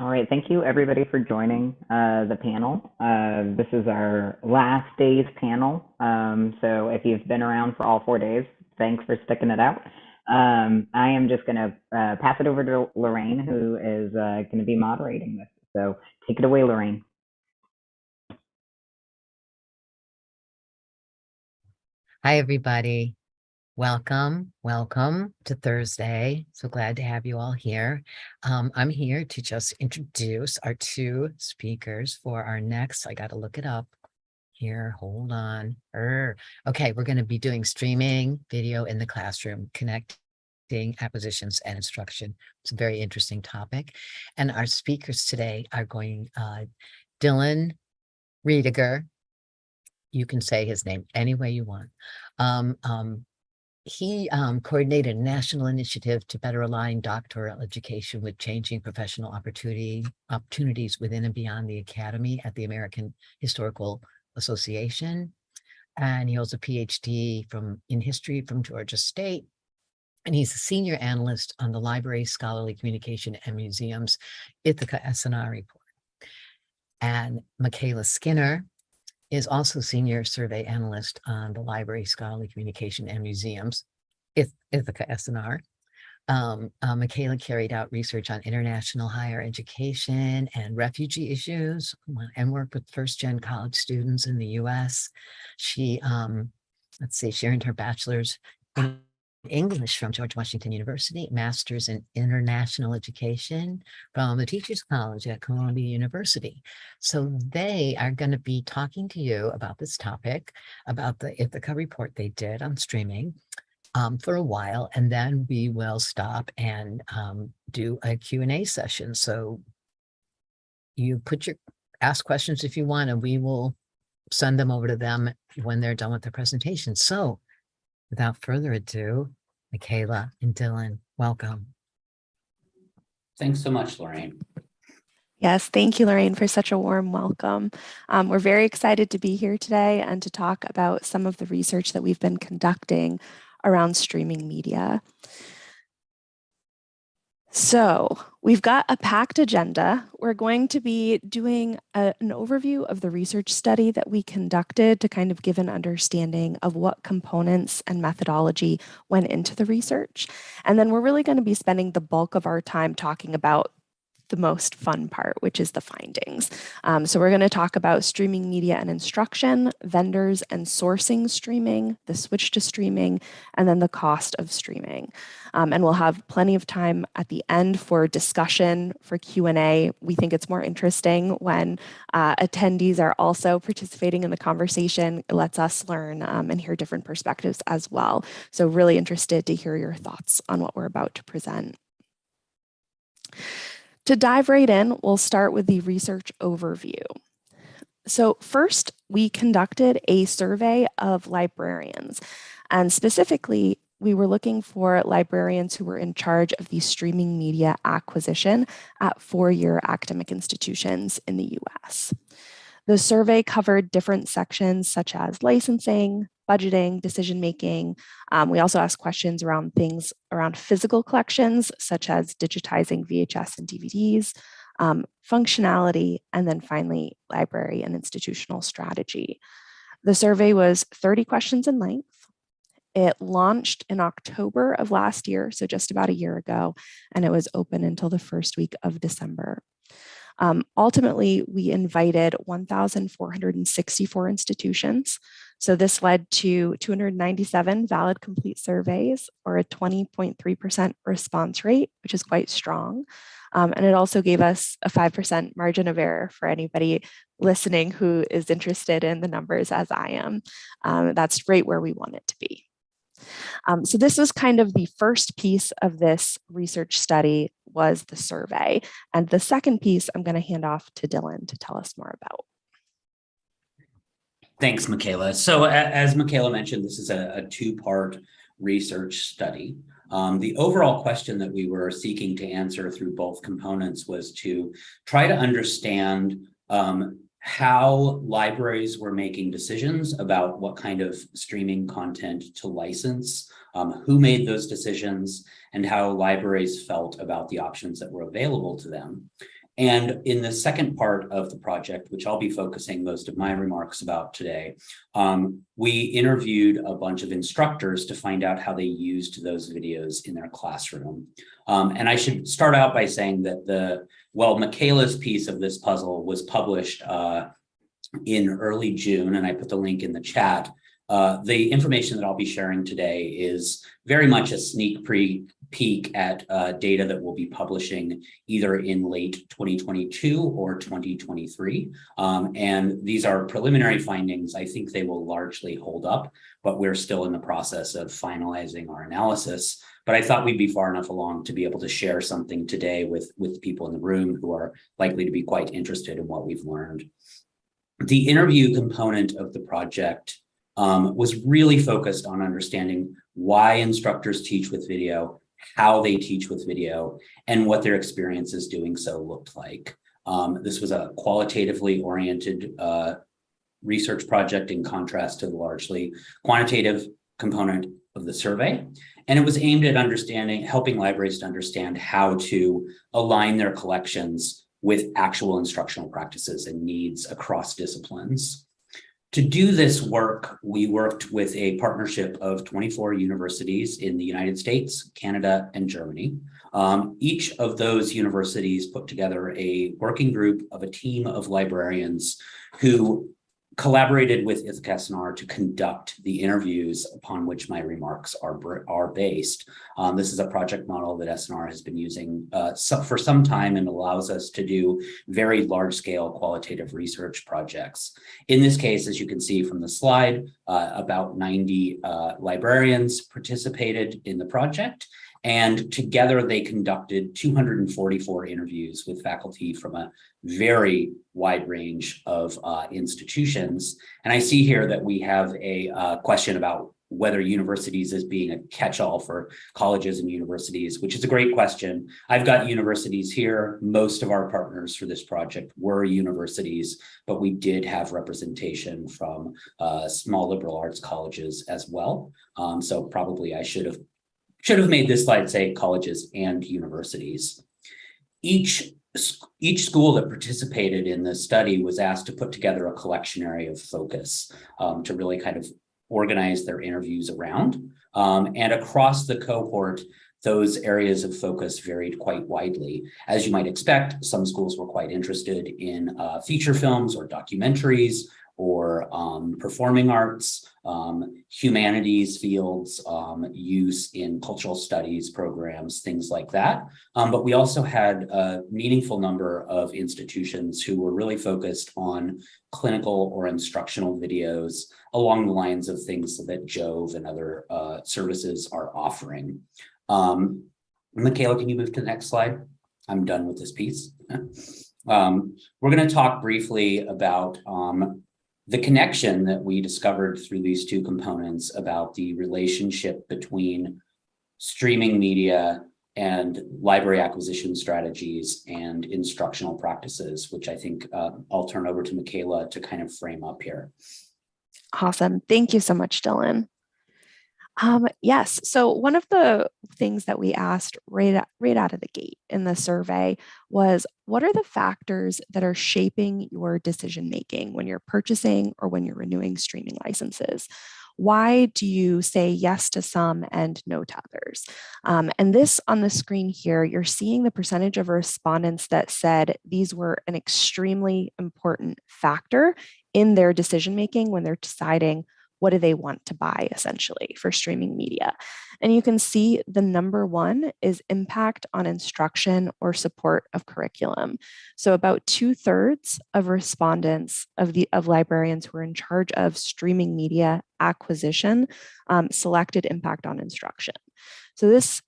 All right, thank you everybody for joining the panel. This is our last day's panel. So if you've been around for all 4 days, thanks for sticking it out. I am just going to pass it over to Lorraine, who is going to be moderating this. So take it away, Lorraine. Hi, everybody. Welcome to Thursday. So glad to have you all here. I'm here to just introduce our two speakers for our next, I got to look it up here. Hold on. Okay, we're going to be doing streaming video in the classroom, connecting acquisitions and instruction. It's a very interesting topic. And our speakers today are going, Dylan Riediger. You can say his name any way you want. He coordinated a national initiative to better align doctoral education with changing professional opportunities within and beyond the academy at the American Historical Association. And he holds a PhD in history from Georgia State. And he's a senior analyst on the Library, Scholarly Communication and Museums Ithaca S&R report. And Michaela Skinner is also senior survey analyst on the Library, Scholarly Communication and Museums, Ithaca S&R. Michaela carried out research on international higher education and refugee issues and worked with first-gen college students in the US. She, she earned her bachelor's in English from George Washington University, master's in international education from the Teachers College at Columbia University. So they are going to be talking to you about this topic, about the Ithaca report they did on streaming for a while, and then we will stop and do a Q&A session. So you ask questions if you want, and we will send them over to them when they're done with their presentation. So without further ado, Michaela and Dylan, welcome. Thanks so much, Lorraine. Yes, thank you, Lorraine, for such a warm welcome. We're very excited to be here today and to talk about some of the research that we've been conducting around streaming media. So we've got a packed agenda. We're going to be doing an overview of the research study that we conducted to kind of give an understanding of what components and methodology went into the research. And then we're really going to be spending the bulk of our time talking about the most fun part, which is the findings. So we're going to talk about streaming media and instruction, vendors and sourcing streaming, the switch to streaming, and then the cost of streaming. And we'll have plenty of time at the end for discussion, for Q&A. We think it's more interesting when attendees are also participating in the conversation. It lets us learn and hear different perspectives as well. So really interested to hear your thoughts on what we're about to present. To dive right in, we'll start with the research overview. So first, we conducted a survey of librarians, and specifically, we were looking for librarians who were in charge of the streaming media acquisition at four-year academic institutions in the US. The survey covered different sections such as licensing, budgeting, decision-making. We also asked questions around things around physical collections, such as digitizing VHS and DVDs, functionality, and then finally, library and institutional strategy. The survey was 30 questions in length. It launched in October of last year, so just about a year ago, and it was open until the first week of December. Ultimately, we invited 1,464 institutions. So this led to 297 valid complete surveys, or a 20.3% response rate, which is quite strong. And it also gave us a 5% margin of error for anybody listening who is interested in the numbers as I am. That's right where we want it to be. So this was kind of the first piece of this research study was the survey. And the second piece I'm going to hand off to Dylan to tell us more about. Thanks, Michaela. So as Michaela mentioned, this is a two-part research study. The overall question that we were seeking to answer through both components was to try to understand how libraries were making decisions about what kind of streaming content to license, who made those decisions, and how libraries felt about the options that were available to them. And in the second part of the project, which I'll be focusing most of my remarks about today, we interviewed a bunch of instructors to find out how they used those videos in their classroom. And I should start out by saying that Michaela's piece of this puzzle was published in early June, and I put the link in the chat. The information that I'll be sharing today is very much a sneak peek at data that we'll be publishing either in late 2022 or 2023. And these are preliminary findings. I think they will largely hold up, but we're still in the process of finalizing our analysis. But I thought we'd be far enough along to be able to share something today with people in the room who are likely to be quite interested in what we've learned. The interview component of the project was really focused on understanding why instructors teach with video, how they teach with video, and what their experiences doing so looked like. This was a qualitatively oriented research project in contrast to the largely quantitative component of the survey. And it was aimed at helping libraries to understand how to align their collections with actual instructional practices and needs across disciplines. To do this work, we worked with a partnership of 24 universities in the United States, Canada, and Germany. Each of those universities put together a working group of a team of librarians who collaborated with Ithaca S+R to conduct the interviews upon which my remarks are based. This is a project model that S+R has been using for some time and allows us to do very large-scale qualitative research projects. In this case, as you can see from the slide, about 90 librarians participated in the project. And together they conducted 244 interviews with faculty from a very wide range of institutions. And I see here that we have a question about whether universities is being a catch-all for colleges and universities, which is a great question. I've got universities here. Most of our partners for this project were universities, but we did have representation from small liberal arts colleges as well. So probably I should have made this slide say colleges and universities. Each school that participated in this study was asked to put together a collection area of focus to really kind of organize their interviews around. And across the cohort, those areas of focus varied quite widely. As you might expect, some schools were quite interested in feature films or documentaries, or performing arts, humanities fields, use in cultural studies programs, things like that. But we also had a meaningful number of institutions who were really focused on clinical or instructional videos along the lines of things that Jove and other services are offering. Michaela, can you move to the next slide? I'm done with this piece. We're going to talk briefly about the connection that we discovered through these two components about the relationship between streaming media and library acquisition strategies and instructional practices, which I think I'll turn over to Michaela to kind of frame up here. Awesome. Thank you so much, Dylan. Yes, so one of the things that we asked right out of the gate in the survey was, what are the factors that are shaping your decision making when you're purchasing or when you're renewing streaming licenses? Why do you say yes to some and no to others? And this on the screen here, you're seeing the percentage of respondents that said these were an extremely important factor in their decision making when they're deciding what do they want to buy essentially for streaming media. And you can see the number one is impact on instruction or support of curriculum. So about 2/3 of respondents of librarians who are in charge of streaming media acquisition selected impact on instruction. So this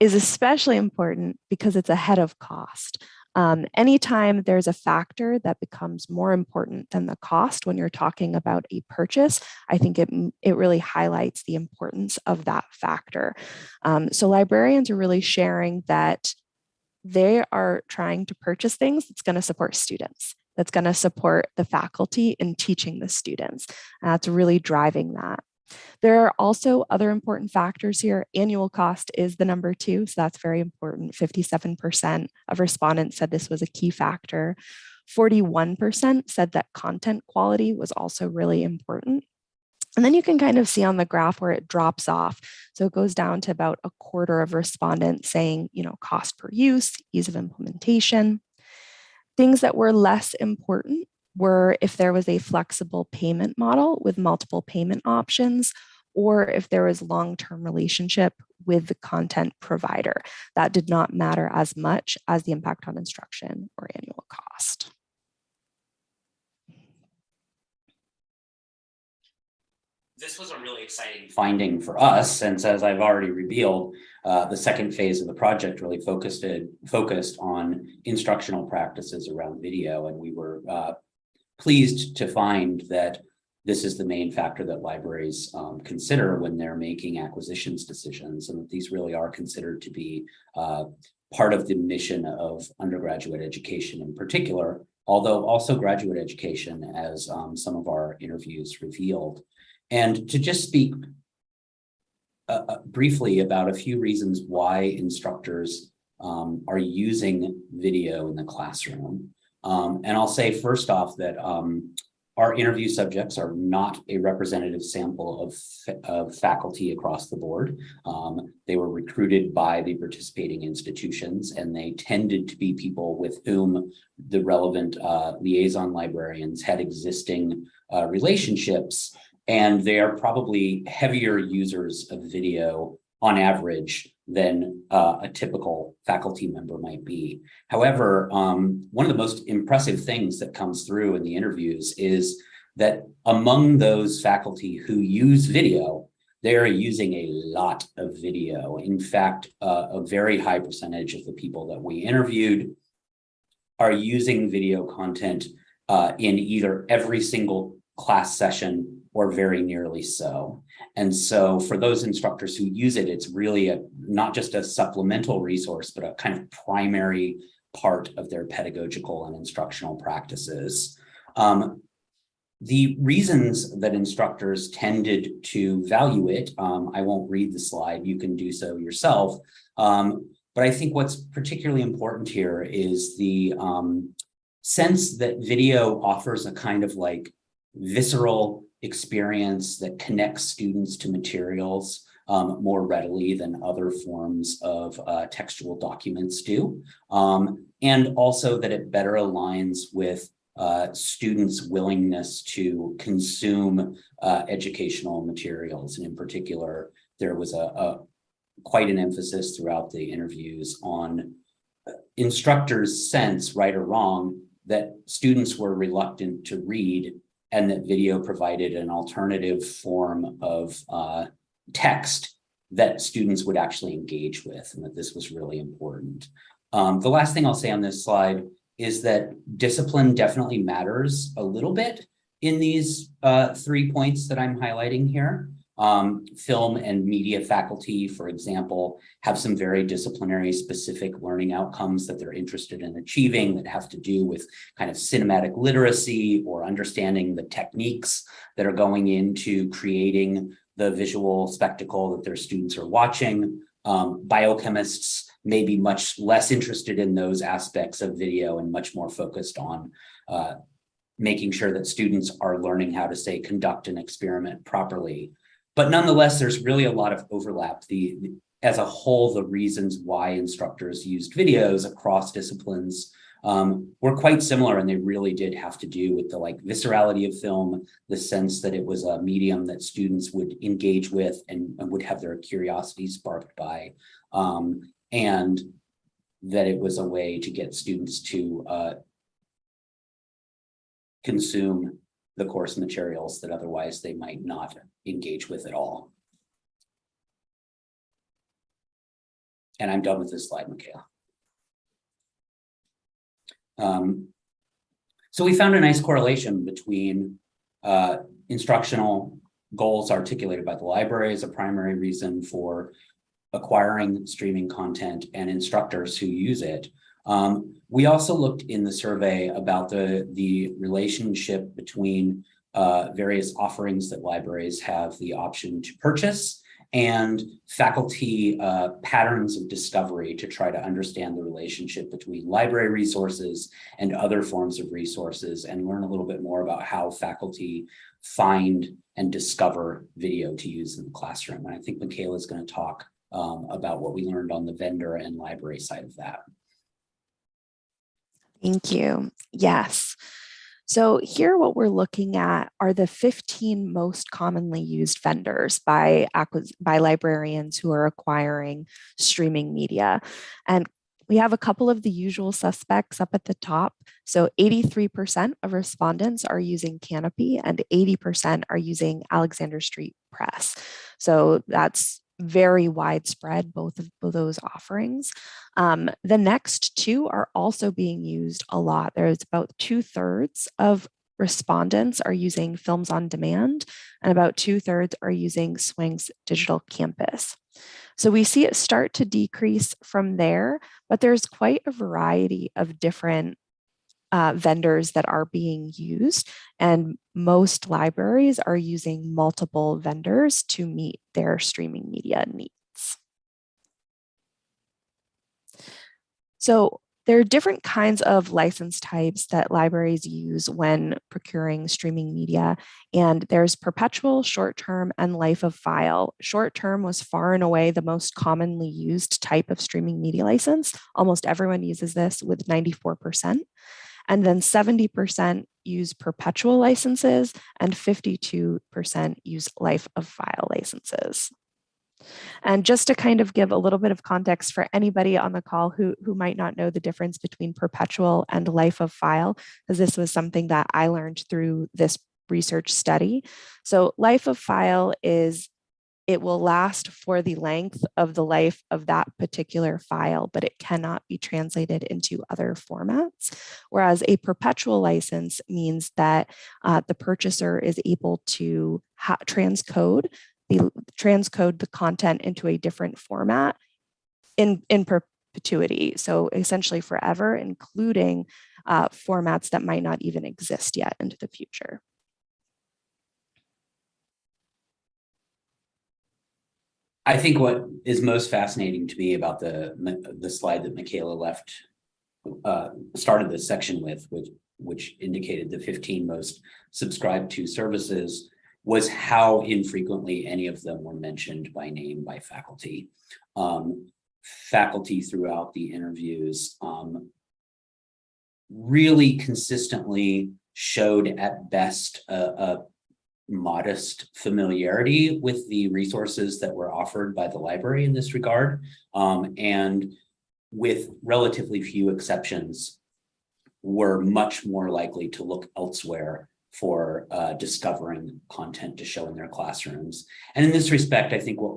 is especially important because it's ahead of cost. Anytime there's a factor that becomes more important than the cost when you're talking about a purchase, I think it really highlights the importance of that factor. So librarians are really sharing that they are trying to purchase things that's going to support students, that's going to support the faculty in teaching the students. That's really driving that. There are also other important factors here. Annual cost is the number 2, so that's very important. 57% of respondents said this was a key factor. 41% said that content quality was also really important. And then you can kind of see on the graph where it drops off. So it goes down to about a quarter of respondents saying, cost per use, ease of implementation. Things that were less important were if there was a flexible payment model with multiple payment options, or if there was long-term relationship with the content provider. That did not matter as much as the impact on instruction or annual cost. This was a really exciting finding for us, since, as I've already revealed, the second phase of the project really focused on instructional practices around video, and we were pleased to find that this is the main factor that libraries consider when they're making acquisitions decisions, and that these really are considered to be part of the mission of undergraduate education in particular, although also graduate education, as some of our interviews revealed. And to just speak briefly about a few reasons why instructors are using video in the classroom. And I'll say first off that our interview subjects are not a representative sample of faculty across the board. They were recruited by the participating institutions, and they tended to be people with whom the relevant liaison librarians had existing relationships. And they are probably heavier users of video on average than a typical faculty member might be. However, one of the most impressive things that comes through in the interviews is that among those faculty who use video, they're using a lot of video. In fact, a very high percentage of the people that we interviewed are using video content in either every single class session or very nearly so. And so for those instructors who use it, it's really not just a supplemental resource, but a kind of primary part of their pedagogical and instructional practices. The reasons that instructors tended to value it, I won't read the slide, you can do so yourself. But I think what's particularly important here is the sense that video offers a kind of like visceral experience that connects students to materials more readily than other forms of textual documents do. And also that it better aligns with students' willingness to consume educational materials. And in particular, there was quite an emphasis throughout the interviews on instructors' sense, right or wrong, that students were reluctant to read, and that video provided an alternative form of text that students would actually engage with, and that this was really important. The last thing I'll say on this slide is that discipline definitely matters a little bit in these 3 points that I'm highlighting here. Film and media faculty, for example, have some very disciplinary specific learning outcomes that they're interested in achieving that have to do with kind of cinematic literacy or understanding the techniques that are going into creating the visual spectacle that their students are watching. Biochemists may be much less interested in those aspects of video and much more focused on making sure that students are learning how to, say, conduct an experiment properly. But nonetheless, there's really a lot of overlap. As a whole, the reasons why instructors used videos across disciplines were quite similar, and they really did have to do with the viscerality of film, the sense that it was a medium that students would engage with and would have their curiosity sparked by, and that it was a way to get students to consume the course materials that otherwise they might not engage with at all. And I'm done with this slide, Michaela. So we found a nice correlation between instructional goals articulated by the library as a primary reason for acquiring streaming content and instructors who use it. We also looked in the survey about the relationship between various offerings that libraries have the option to purchase, and faculty patterns of discovery to try to understand the relationship between library resources and other forms of resources, and learn a little bit more about how faculty find and discover video to use in the classroom. And I think Michaela is going to talk about what we learned on the vendor and library side of that. Thank you. Yes. So here what we're looking at are the 15 most commonly used vendors by librarians who are acquiring streaming media. And we have a couple of the usual suspects up at the top. So 83% of respondents are using Kanopy and 80% are using Alexander Street Press. So that's very widespread, both of those offerings. The next two are also being used a lot. There's about 2/3 of respondents are using Films on Demand, and about 2/3 are using Swing's Digital Campus. So we see it start to decrease from there, but there's quite a variety of different vendors that are being used, and most libraries are using multiple vendors to meet their streaming media needs. So there are different kinds of license types that libraries use when procuring streaming media, and there's perpetual, short-term, and life of file. Short-term was far and away the most commonly used type of streaming media license. Almost everyone uses this with 94%. And then 70% use perpetual licenses and 52% use life of file licenses. And just to kind of give a little bit of context for anybody on the call who might not know the difference between perpetual and life of file, because this was something that I learned through this research study. So life of file is it will last for the length of the life of that particular file, but it cannot be translated into other formats. Whereas a perpetual license means that the purchaser is able to transcode the content into a different format in perpetuity. So essentially forever, including formats that might not even exist yet into the future. I think what is most fascinating to me about the slide that Michaela started this section with, which indicated the 15 most subscribed to services, was how infrequently any of them were mentioned by name by faculty. Faculty throughout the interviews really consistently showed at best a modest familiarity with the resources that were offered by the library in this regard, and with relatively few exceptions, were much more likely to look elsewhere for discovering content to show in their classrooms. And in this respect, I think what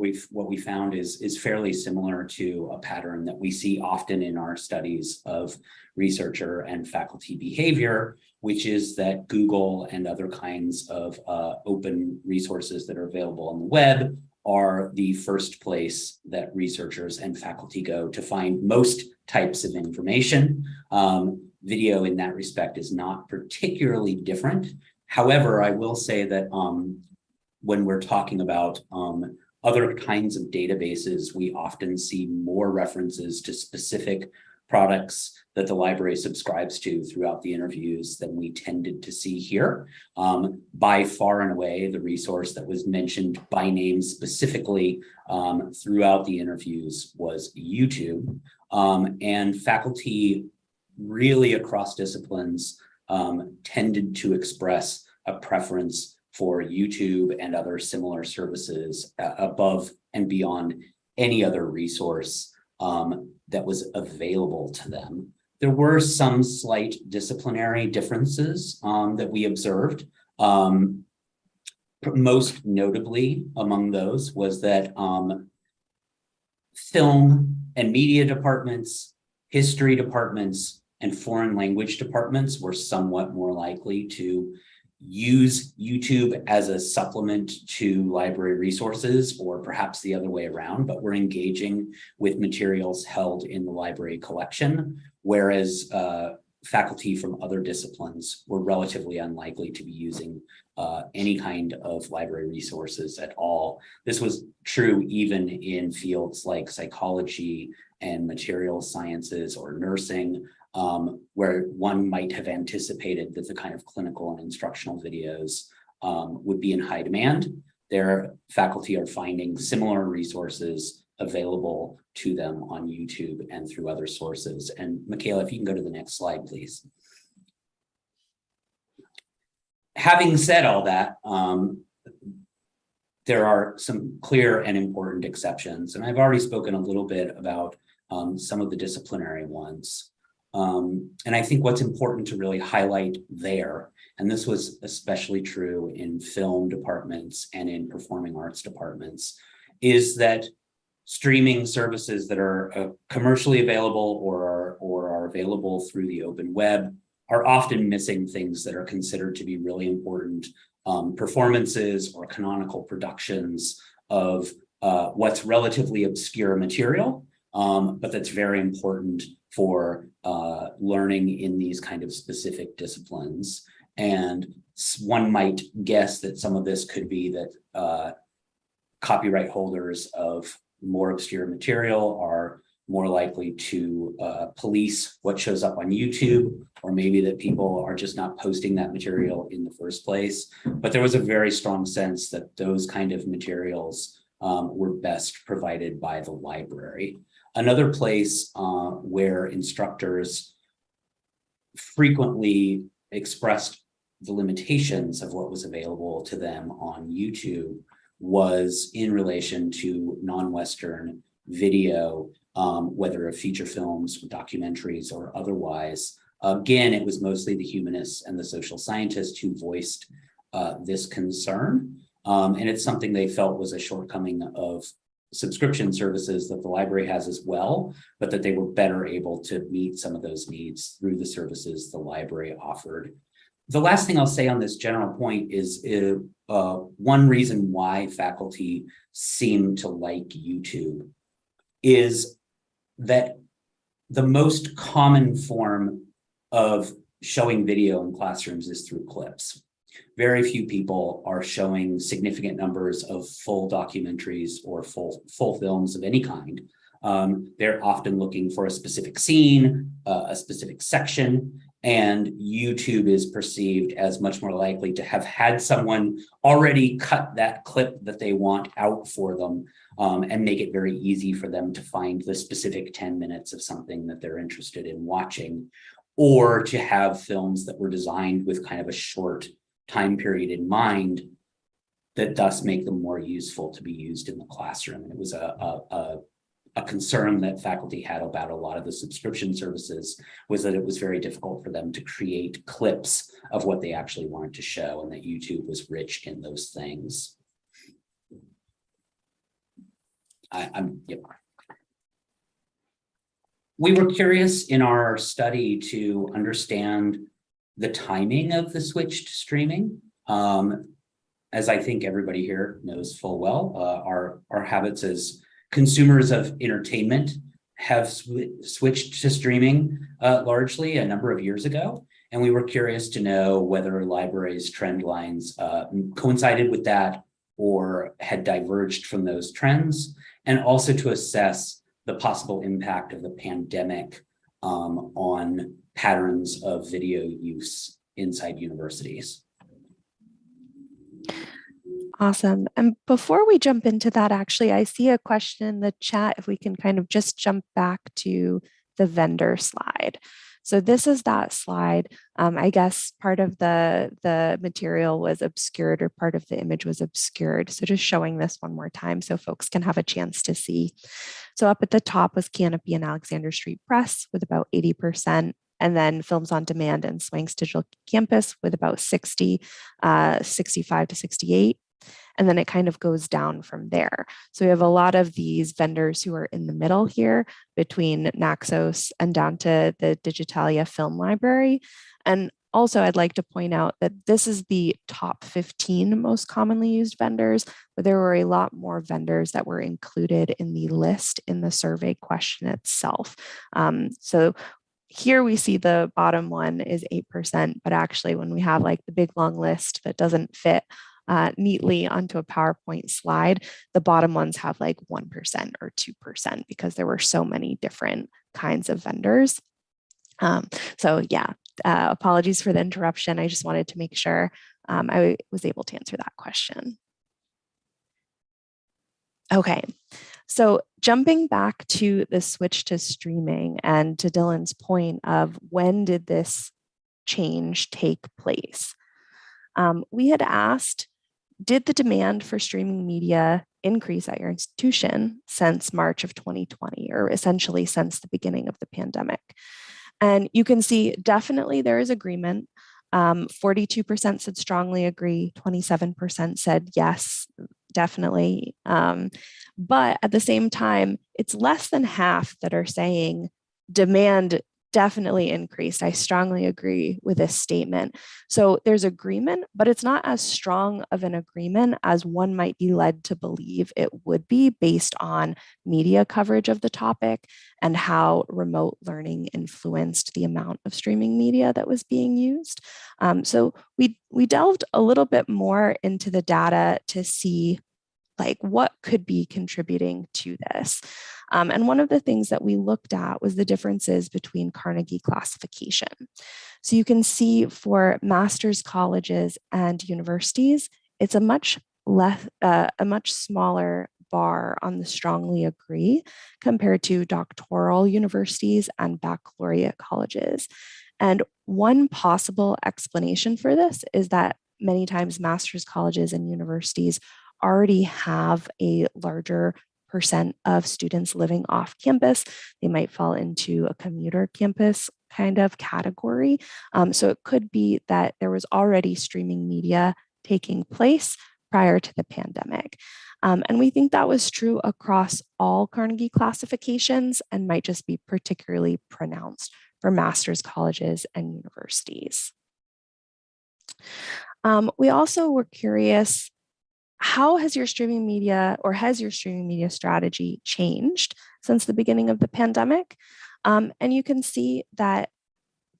we found is fairly similar to a pattern that we see often in our studies of researcher and faculty behavior, which is that Google and other kinds of open resources that are available on the web are the first place that researchers and faculty go to find most types of information. Video in that respect is not particularly different. However, I will say that when we're talking about other kinds of databases, we often see more references to specific products that the library subscribes to throughout the interviews than we tended to see here. By far and away, the resource that was mentioned by name specifically throughout the interviews was YouTube. And faculty really across disciplines tended to express a preference for YouTube and other similar services above and beyond any other resource that was available to them. There were some slight disciplinary differences that we observed. Most notably among those was that film and media departments, history departments, and foreign language departments were somewhat more likely to use YouTube as a supplement to library resources, or perhaps the other way around, but we're engaging with materials held in the library collection. Whereas faculty from other disciplines were relatively unlikely to be using any kind of library resources at all. This was true even in fields like psychology and material sciences or nursing, where one might have anticipated that the kind of clinical and instructional videos would be in high demand. Their faculty are finding similar resources available to them on YouTube and through other sources. And Michaela, if you can go to the next slide, please. Having said all that, there are some clear and important exceptions, and I've already spoken a little bit about some of the disciplinary ones. And I think what's important to really highlight there, and this was especially true in film departments and in performing arts departments, is that streaming services that are commercially available or are available through the open web are often missing things that are considered to be really important performances or canonical productions of what's relatively obscure material, but that's very important for learning in these kind of specific disciplines. And one might guess that some of this could be that copyright holders of more obscure material are more likely to police what shows up on YouTube, or maybe that people are just not posting that material in the first place. But there was a very strong sense that those kind of materials were best provided by the library. Another place where instructors frequently expressed the limitations of what was available to them on YouTube was in relation to non-Western video, whether of feature films, documentaries, or otherwise. Again, it was mostly the humanists and the social scientists who voiced this concern. And it's something they felt was a shortcoming of subscription services that the library has as well, but that they were better able to meet some of those needs through the services the library offered. The last thing I'll say on this general point is one reason why faculty seem to like YouTube is that the most common form of showing video in classrooms is through clips. Very few people are showing significant numbers of full documentaries or full films of any kind. They're often looking for a specific scene, a specific section, and YouTube is perceived as much more likely to have had someone already cut that clip that they want out for them and make it very easy for them to find the specific 10 minutes of something that they're interested in watching, or to have films that were designed with kind of a short time period in mind that thus make them more useful to be used in the classroom. And it was a concern that faculty had about a lot of the subscription services, was that it was very difficult for them to create clips of what they actually wanted to show, and that YouTube was rich in those things. We were curious in our study to understand the timing of the switch to streaming. As I think everybody here knows full well, our habits as consumers of entertainment have switched to streaming largely a number of years ago. And we were curious to know whether libraries' trend lines coincided with that or had diverged from those trends, and also to assess the possible impact of the pandemic on patterns of video use inside universities. Awesome. And before we jump into that, actually, I see a question in the chat, if we can kind of just jump back to the vendor slide. So this is that slide. I guess part of the material was obscured, or part of the image was obscured. So just showing this one more time so folks can have a chance to see. So up at the top was Canopy and Alexander Street Press with about 80%. And then Films on Demand and Swanks Digital Campus with about 65 to 68. And then it kind of goes down from there. So we have a lot of these vendors who are in the middle here between Naxos and down to the Digitalia Film Library. And also I'd like to point out that this is the top 15 most commonly used vendors, but there were a lot more vendors that were included in the list in the survey question itself. So here we see the bottom one is 8%, but actually when we have like the big long list that doesn't fit neatly onto a PowerPoint slide, the bottom ones have like 1% or 2% because there were so many different kinds of vendors. So yeah, apologies for the interruption. I just wanted to make sure I was able to answer that question. Okay, so jumping back to the switch to streaming and to Dylan's point of when did this change take place? We had asked, did the demand for streaming media increase at your institution since March of 2020, or essentially since the beginning of the pandemic? And you can see definitely there is agreement. 42% said strongly agree, 27% said yes, definitely. But at the same time, it's less than half that are saying demand definitely increased. I strongly agree with this statement. So there's agreement, but it's not as strong of an agreement as one might be led to believe it would be based on media coverage of the topic and how remote learning influenced the amount of streaming media that was being used. So we delved a little bit more into the data to see like what could be contributing to this. And one of the things that we looked at was the differences between Carnegie classification. So you can see for master's colleges and universities, it's a much smaller bar on the strongly agree compared to doctoral universities and baccalaureate colleges. And one possible explanation for this is that many times master's colleges and universities already have a larger percent of students living off campus. They might fall into a commuter campus kind of category. So it could be that there was already streaming media taking place prior to the pandemic. And we think that was true across all Carnegie classifications and might just be particularly pronounced for master's colleges and universities. We also were curious, how has your streaming media strategy changed since the beginning of the pandemic? And you can see that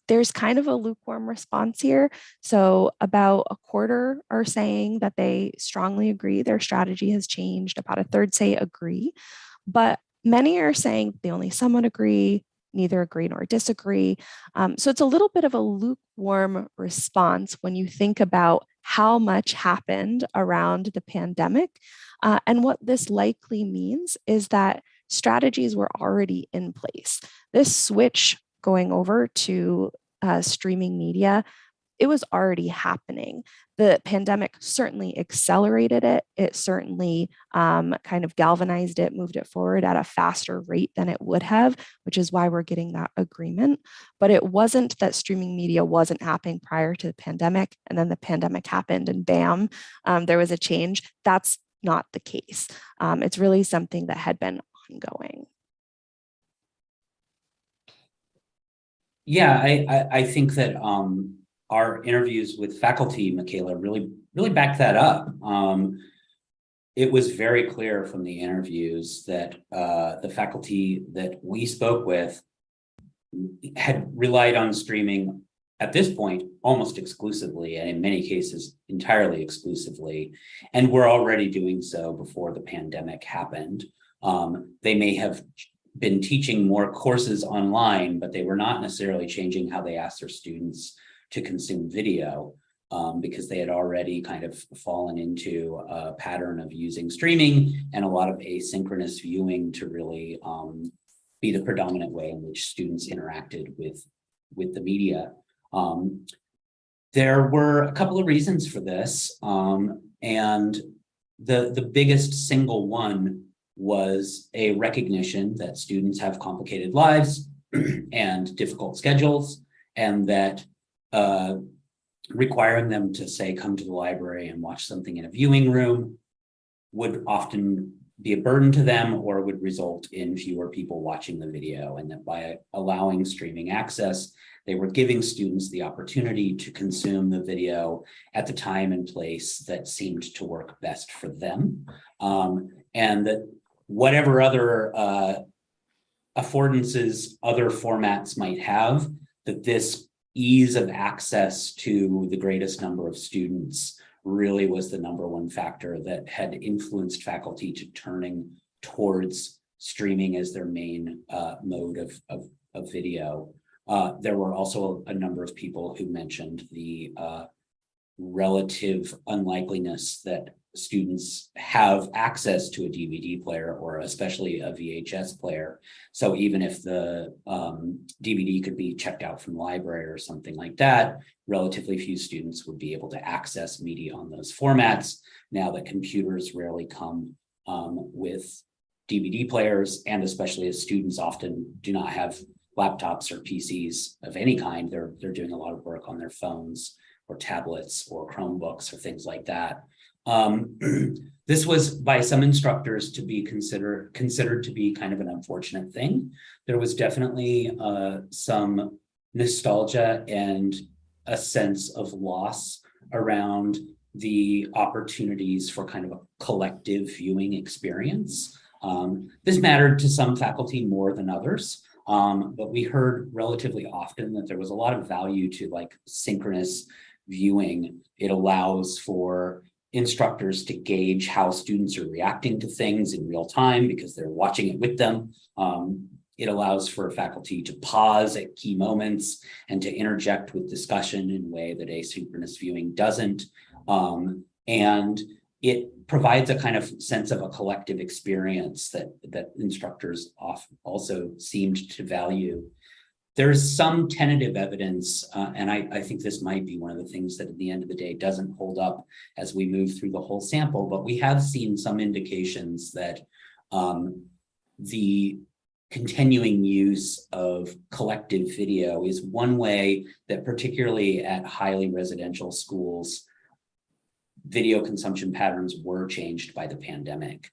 there's kind of a lukewarm response here. So about a quarter are saying that they strongly agree their strategy has changed. About a third say agree, but many are saying they only somewhat agree, neither agree nor disagree. So it's a little bit of a lukewarm response when you think about how much happened around the pandemic. And what this likely means is that strategies were already in place. This switch going over to streaming media, it was already happening. The pandemic certainly accelerated it. It certainly kind of galvanized it, moved it forward at a faster rate than it would have, which is why we're getting that agreement. But it wasn't that streaming media wasn't happening prior to the pandemic, and then the pandemic happened and bam, there was a change. That's not the case. It's really something that had been ongoing. Yeah, I think that our interviews with faculty, Michaela, really backed that up. It was very clear from the interviews that the faculty that we spoke with had relied on streaming at this point almost exclusively, and in many cases entirely exclusively, and were already doing so before the pandemic happened. They may have been teaching more courses online, but they were not necessarily changing how they asked their students to consume video, because they had already kind of fallen into a pattern of using streaming and a lot of asynchronous viewing to really be the predominant way in which students interacted with the media. There were a couple of reasons for this, and the biggest single one was a recognition that students have complicated lives and difficult schedules, and that requiring them to, say, come to the library and watch something in a viewing room would often be a burden to them, or would result in fewer people watching the video, and that by allowing streaming access, they were giving students the opportunity to consume the video at the time and place that seemed to work best for them, and that whatever other affordances other formats might have, that this ease of access to the greatest number of students really was the number one factor that had influenced faculty to turning towards streaming as their main mode of video. There were also a number of people who mentioned the relative unlikeliness that students have access to a DVD player, or especially a VHS player. So even if the DVD could be checked out from the library or something like that, relatively few students would be able to access media on those formats. Now that computers rarely come with DVD players, and especially as students often do not have laptops or PCs of any kind, they're doing a lot of work on their phones or tablets or Chromebooks or things like that. This was by some instructors to be considered to be kind of an unfortunate thing. There was definitely some nostalgia and a sense of loss around the opportunities for kind of a collective viewing experience. This mattered to some faculty more than others, but we heard relatively often that there was a lot of value to like synchronous viewing. It allows for instructors to gauge how students are reacting to things in real time because they're watching it with them. It allows for faculty to pause at key moments and to interject with discussion in a way that asynchronous viewing doesn't. And it provides a kind of sense of a collective experience that instructors also seemed to value. There's some tentative evidence, and I think this might be one of the things that at the end of the day doesn't hold up as we move through the whole sample, but we have seen some indications that the continuing use of collective video is one way that, particularly at highly residential schools, video consumption patterns were changed by the pandemic.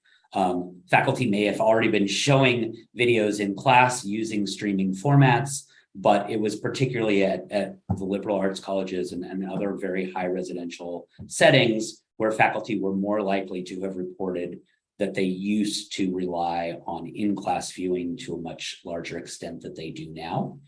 Faculty may have already been showing videos in class using streaming formats, but it was particularly at the liberal arts colleges and other very high residential settings where faculty were more likely to have reported that they used to rely on in-class viewing to a much larger extent than they do now.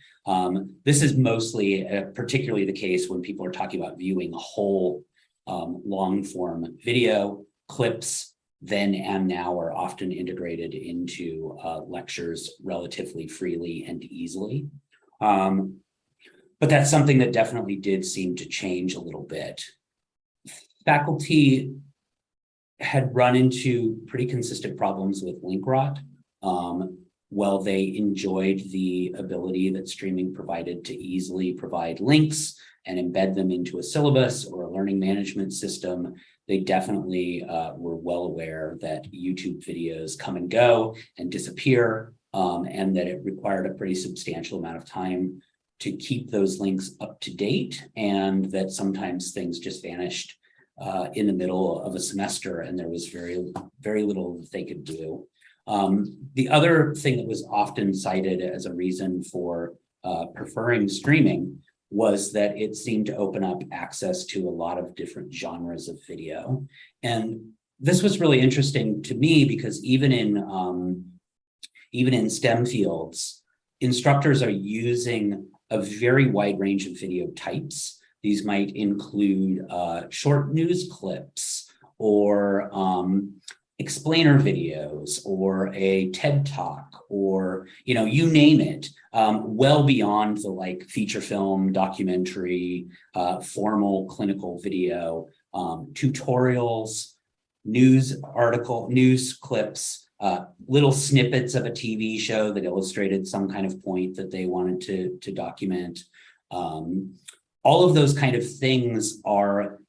This is mostly particularly the case when people are talking about viewing whole long form video. Clips then and now are often integrated into lectures relatively freely and easily. But that's something that definitely did seem to change a little bit. Faculty had run into pretty consistent problems with link rot. While they enjoyed the ability that streaming provided to easily provide links and embed them into a syllabus or a learning management system, they definitely were well aware that YouTube videos come and go and disappear, and that it required a pretty substantial amount of time to keep those links up to date, and that sometimes things just vanished in the middle of a semester and there was very little that they could do. The other thing that was often cited as a reason for preferring streaming was that it seemed to open up access to a lot of different genres of video. And this was really interesting to me because even in STEM fields, instructors are using a very wide range of video types. These might include short news clips or explainer videos or a TED Talk or, you name it, well beyond the like feature film, documentary, formal clinical video, tutorials, news clips, little snippets of a TV show that illustrated some kind of point that they wanted to document. All of those kind of things are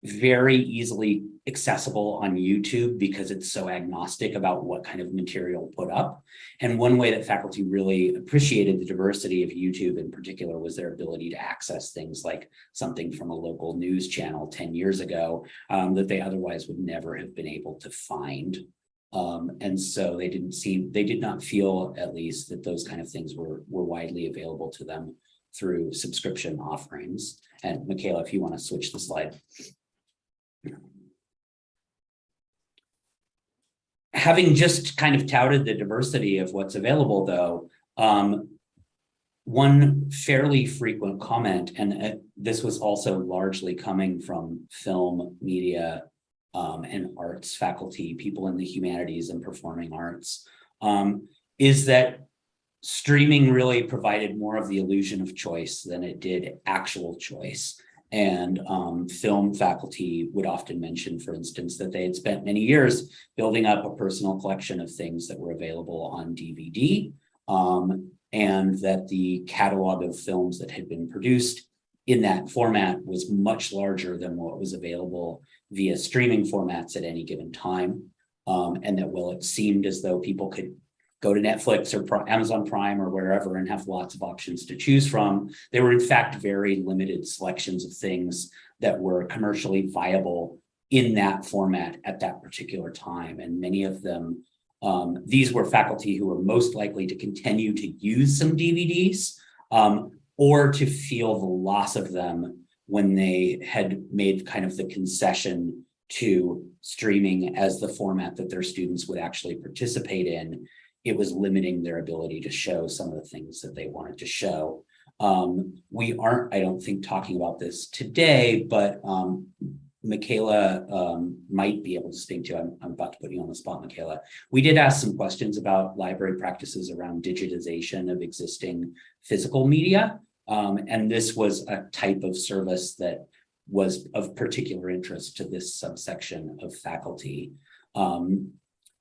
very easily accessible on YouTube because it's so agnostic about what kind of material put up. And one way that faculty really appreciated the diversity of YouTube in particular was their ability to access things like something from a local news channel 10 years ago that they otherwise would never have been able to find. And so they did not feel, at least, that those kind of things were widely available to them through subscription offerings. And Michaela, if you want to switch the slide. having just kind of touted the diversity of what's available, though, one fairly frequent comment, and this was also largely coming from film, media, and arts faculty, people in the humanities and performing arts, is that streaming really provided more of the illusion of choice than it did actual choice. And film faculty would often mention, for instance, that they had spent many years building up a personal collection of things that were available on DVD, and that the catalog of films that had been produced in that format was much larger than what was available via streaming formats at any given time. And that while it seemed as though people could go to Netflix or Amazon Prime or wherever and have lots of options to choose from, there were in fact very limited selections of things that were commercially viable in that format at that particular time. And many of them, these were faculty who were most likely to continue to use some DVDs, or to feel the loss of them when they had made kind of the concession to streaming as the format that their students would actually participate in. It was limiting their ability to show some of the things that they wanted to show. We aren't, I don't think, talking about this today, but Michaela might be able to speak to. I'm about to put you on the spot, Michaela. We did ask some questions about library practices around digitization of existing physical media. And this was a type of service that was of particular interest to this subsection of faculty.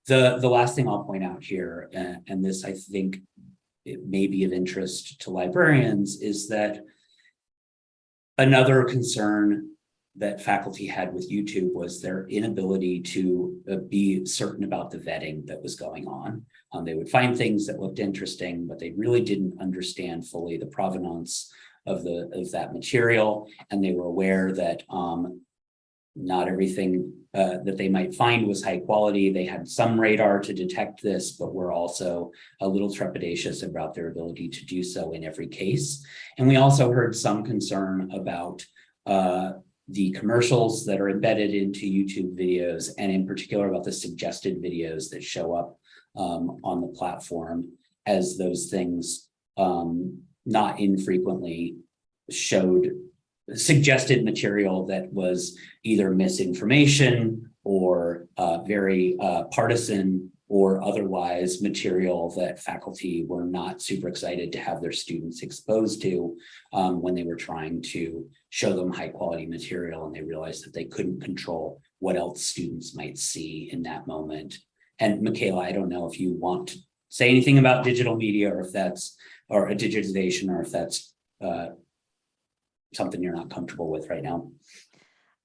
The last thing I'll point out here, and this I think it may be of interest to librarians, is that another concern that faculty had with YouTube was their inability to be certain about the vetting that was going on. They would find things that looked interesting, but they really didn't understand fully the provenance of that material, and they were aware that not everything that they might find was high quality. They had some radar to detect this, but were also a little trepidatious about their ability to do so in every case. And we also heard some concern about the commercials that are embedded into YouTube videos, and in particular about the suggested videos that show up on the platform, as those things not infrequently suggested material that was either misinformation or very partisan or otherwise material that faculty were not super excited to have their students exposed to when they were trying to show them high quality material, and they realized that they couldn't control what else students might see in that moment. And Michaela, I don't know if you want to say anything about digital media, or if that's, or a digitization, or if that's something you're not comfortable with right now.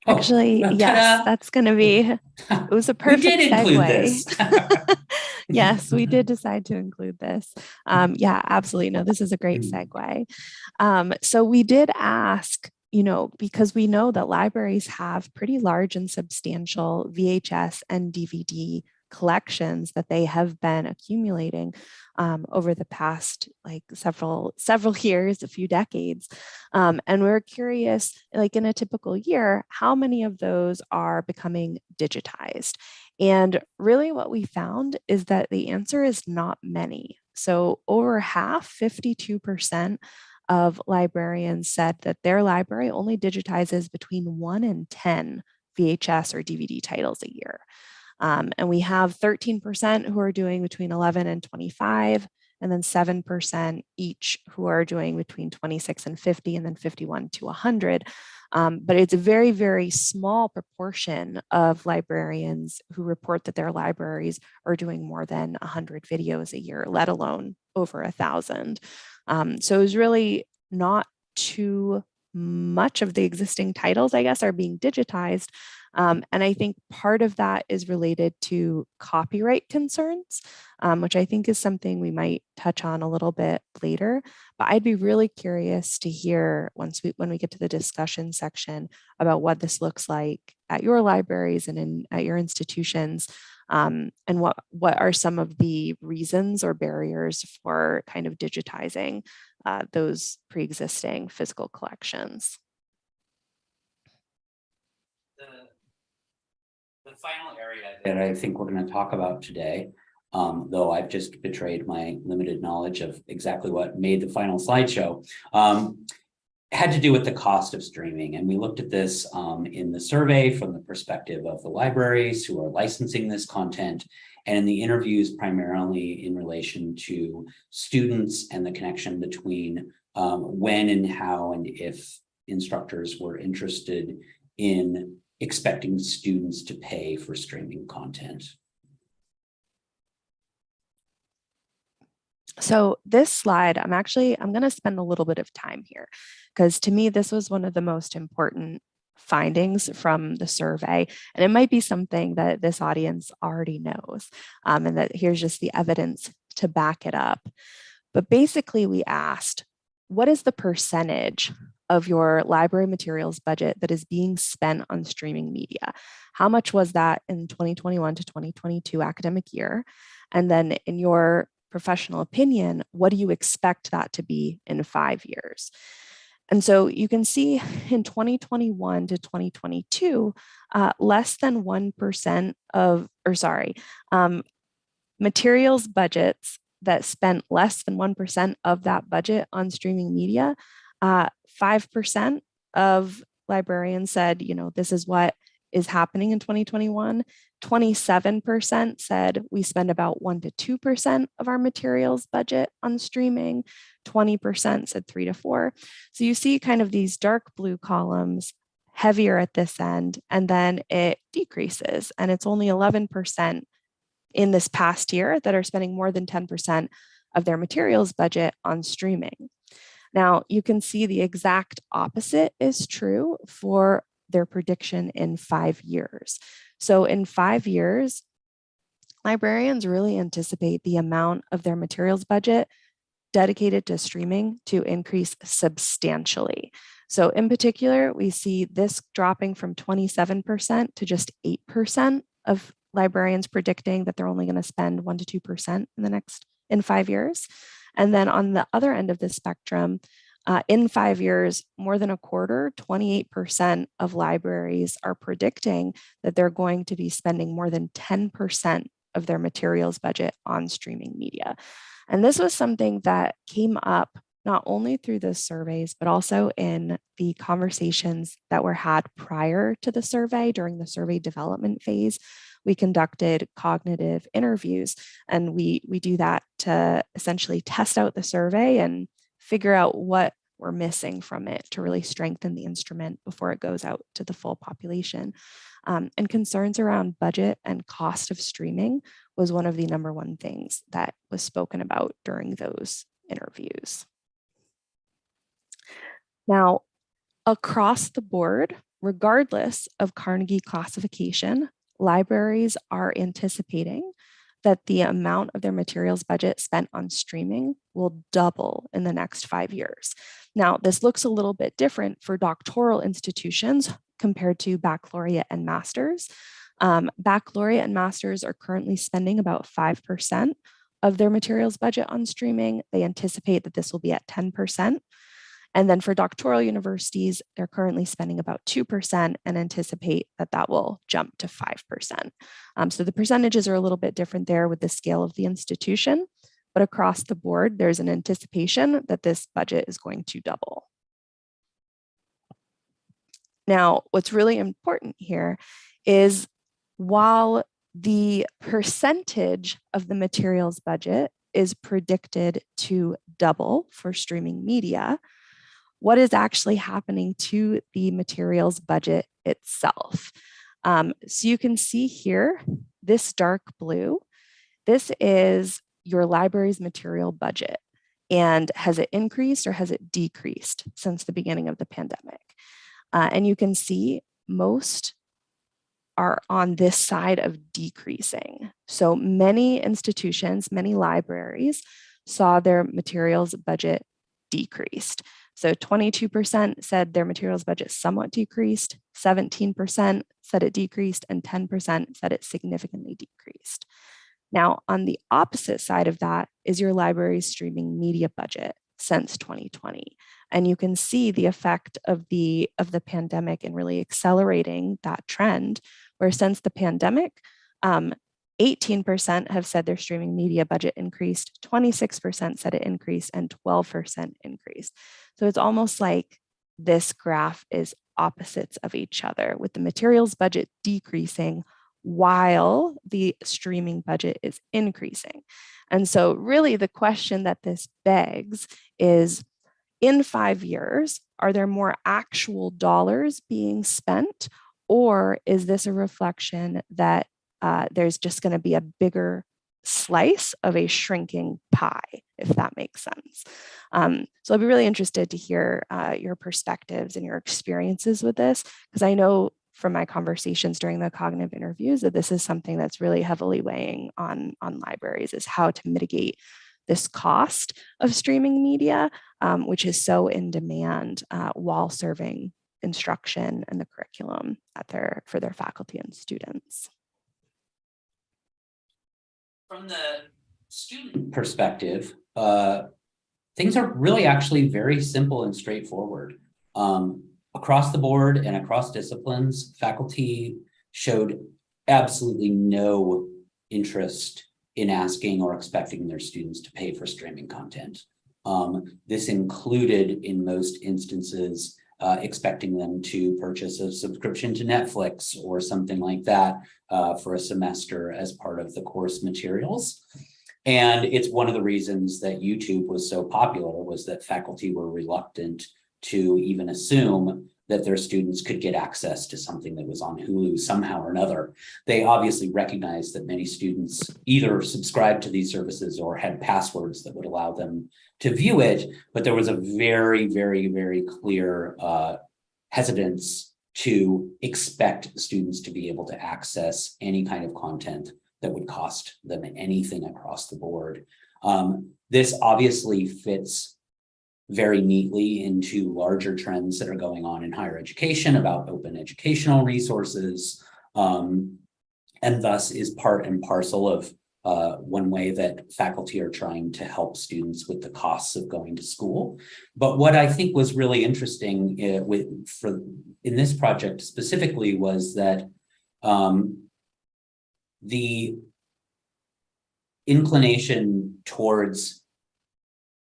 Actually, yes, that's going to be, it was a perfect we did include segue. This. Yes, we did decide to include this. Yeah, absolutely. No, this is a great segue. So we did ask, because we know that libraries have pretty large and substantial VHS and DVD collections that they have been accumulating over the past several years, a few decades. And we're curious, in a typical year, how many of those are becoming digitized? And really what we found is that the answer is not many. So over half, 52% of librarians said that their library only digitizes between 1 and 10 VHS or DVD titles a year. And we have 13% who are doing between 11 and 25, and then 7% each who are doing between 26 and 50, and then 51 to 100. But it's a very, very small proportion of librarians who report that their libraries are doing more than 100 videos a year, let alone over 1,000. So it's really not too much of the existing titles, I guess, are being digitized. And I think part of that is related to copyright concerns, which I think is something we might touch on a little bit later. But I'd be really curious to hear when we get to the discussion section about what this looks like at your libraries and at your institutions, and what are some of the reasons or barriers for kind of digitizing those pre-existing physical collections. The final area that I think we're going to talk about today, though I've just betrayed my limited knowledge of exactly what made the final slideshow, had to do with the cost of streaming. And we looked at this in the survey from the perspective of the libraries who are licensing this content, and in the interviews primarily in relation to students and the connection between when and how and if instructors were interested in expecting students to pay for streaming content. So this slide, I'm going to spend a little bit of time here because to me, this was one of the most important findings from the survey. And it might be something that this audience already knows, and that here's just the evidence to back it up. But basically we asked, what is the percentage of your library materials budget that is being spent on streaming media? How much was that in 2021 to 2022 academic year? And then in your professional opinion, what do you expect that to be in 5 years? And so you can see in 2021 to 2022, less than 1% of, materials budgets that spent less than 1% of that budget on streaming media, 5% of librarians said, this is what is happening in 2021. 27% said we spend about 1 to 2% of our materials budget on streaming. 20% said 3 to 4. So you see kind of these dark blue columns heavier at this end, and then it decreases. And it's only 11% in this past year that are spending more than 10% of their materials budget on streaming. Now, you can see the exact opposite is true for their prediction in 5 years. So in 5 years, librarians really anticipate the amount of their materials budget dedicated to streaming to increase substantially. So in particular, we see this dropping from 27% to just 8% of librarians predicting that they're only going to spend 1 to 2% in 5 years. And then on the other end of the spectrum, in 5 years, more than a quarter, 28% of libraries are predicting that they're going to be spending more than 10% of their materials budget on streaming media. And this was something that came up not only through the surveys, but also in the conversations that were had prior to the survey during the survey development phase. We conducted cognitive interviews, and we do that to essentially test out the survey and figure out what we're missing from it to really strengthen the instrument before it goes out to the full population. And concerns around budget and cost of streaming was one of the number one things that was spoken about during those interviews. Now, across the board, regardless of Carnegie classification, libraries are anticipating that the amount of their materials budget spent on streaming will double in the next 5 years. Now, this looks a little bit different for doctoral institutions compared to baccalaureate and masters. Baccalaureate and masters are currently spending about 5% of their materials budget on streaming. They anticipate that this will be at 10%. And then for doctoral universities, they're currently spending about 2% and anticipate that that will jump to 5%. So the percentages are a little bit different there with the scale of the institution, but across the board, there's an anticipation that this budget is going to double. Now, what's really important here is while the percentage of the materials budget is predicted to double for streaming media, what is actually happening to the materials budget itself? So you can see here, this dark blue, this is your library's material budget. And has it increased or has it decreased since the beginning of the pandemic? And you can see most are on this side of decreasing. So many institutions, many libraries saw their materials budget decreased. So 22% said their materials budget somewhat decreased, 17% said it decreased, and 10% said it significantly decreased. Now, on the opposite side of that is your library's streaming media budget since 2020. And you can see the effect of the pandemic in really accelerating that trend, where since the pandemic, 18% have said their streaming media budget increased, 26% said it increased, and 12% increased. So it's almost like this graph is opposites of each other, with the materials budget decreasing while the streaming budget is increasing. And so really the question that this begs is, in 5 years, are there more actual dollars being spent, or is this a reflection that there's just going to be a bigger slice of a shrinking pie, if that makes sense? So I'll be really interested to hear your perspectives and your experiences with this, because I know from my conversations during the cognitive interviews that this is something that's really heavily weighing on libraries, is how to mitigate this cost of streaming media, which is so in demand while serving instruction and the curriculum for their faculty and students. From the student perspective, things are really actually very simple and straightforward. Across the board and across disciplines, faculty showed absolutely no interest in asking or expecting their students to pay for streaming content. This included, in most instances, expecting them to purchase a subscription to Netflix or something like that for a semester as part of the course materials. And it's one of the reasons that YouTube was so popular, was that faculty were reluctant to even assume that their students could get access to something that was on Hulu somehow or another. They obviously recognized that many students either subscribed to these services or had passwords that would allow them to view it, but there was a very, very, very clear hesitance to expect students to be able to access any kind of content that would cost them anything across the board. This obviously fits very neatly into larger trends that are going on in higher education about open educational resources, and thus is part and parcel of one way that faculty are trying to help students with the costs of going to school. But what I think was really interesting in this project specifically was that the inclination towards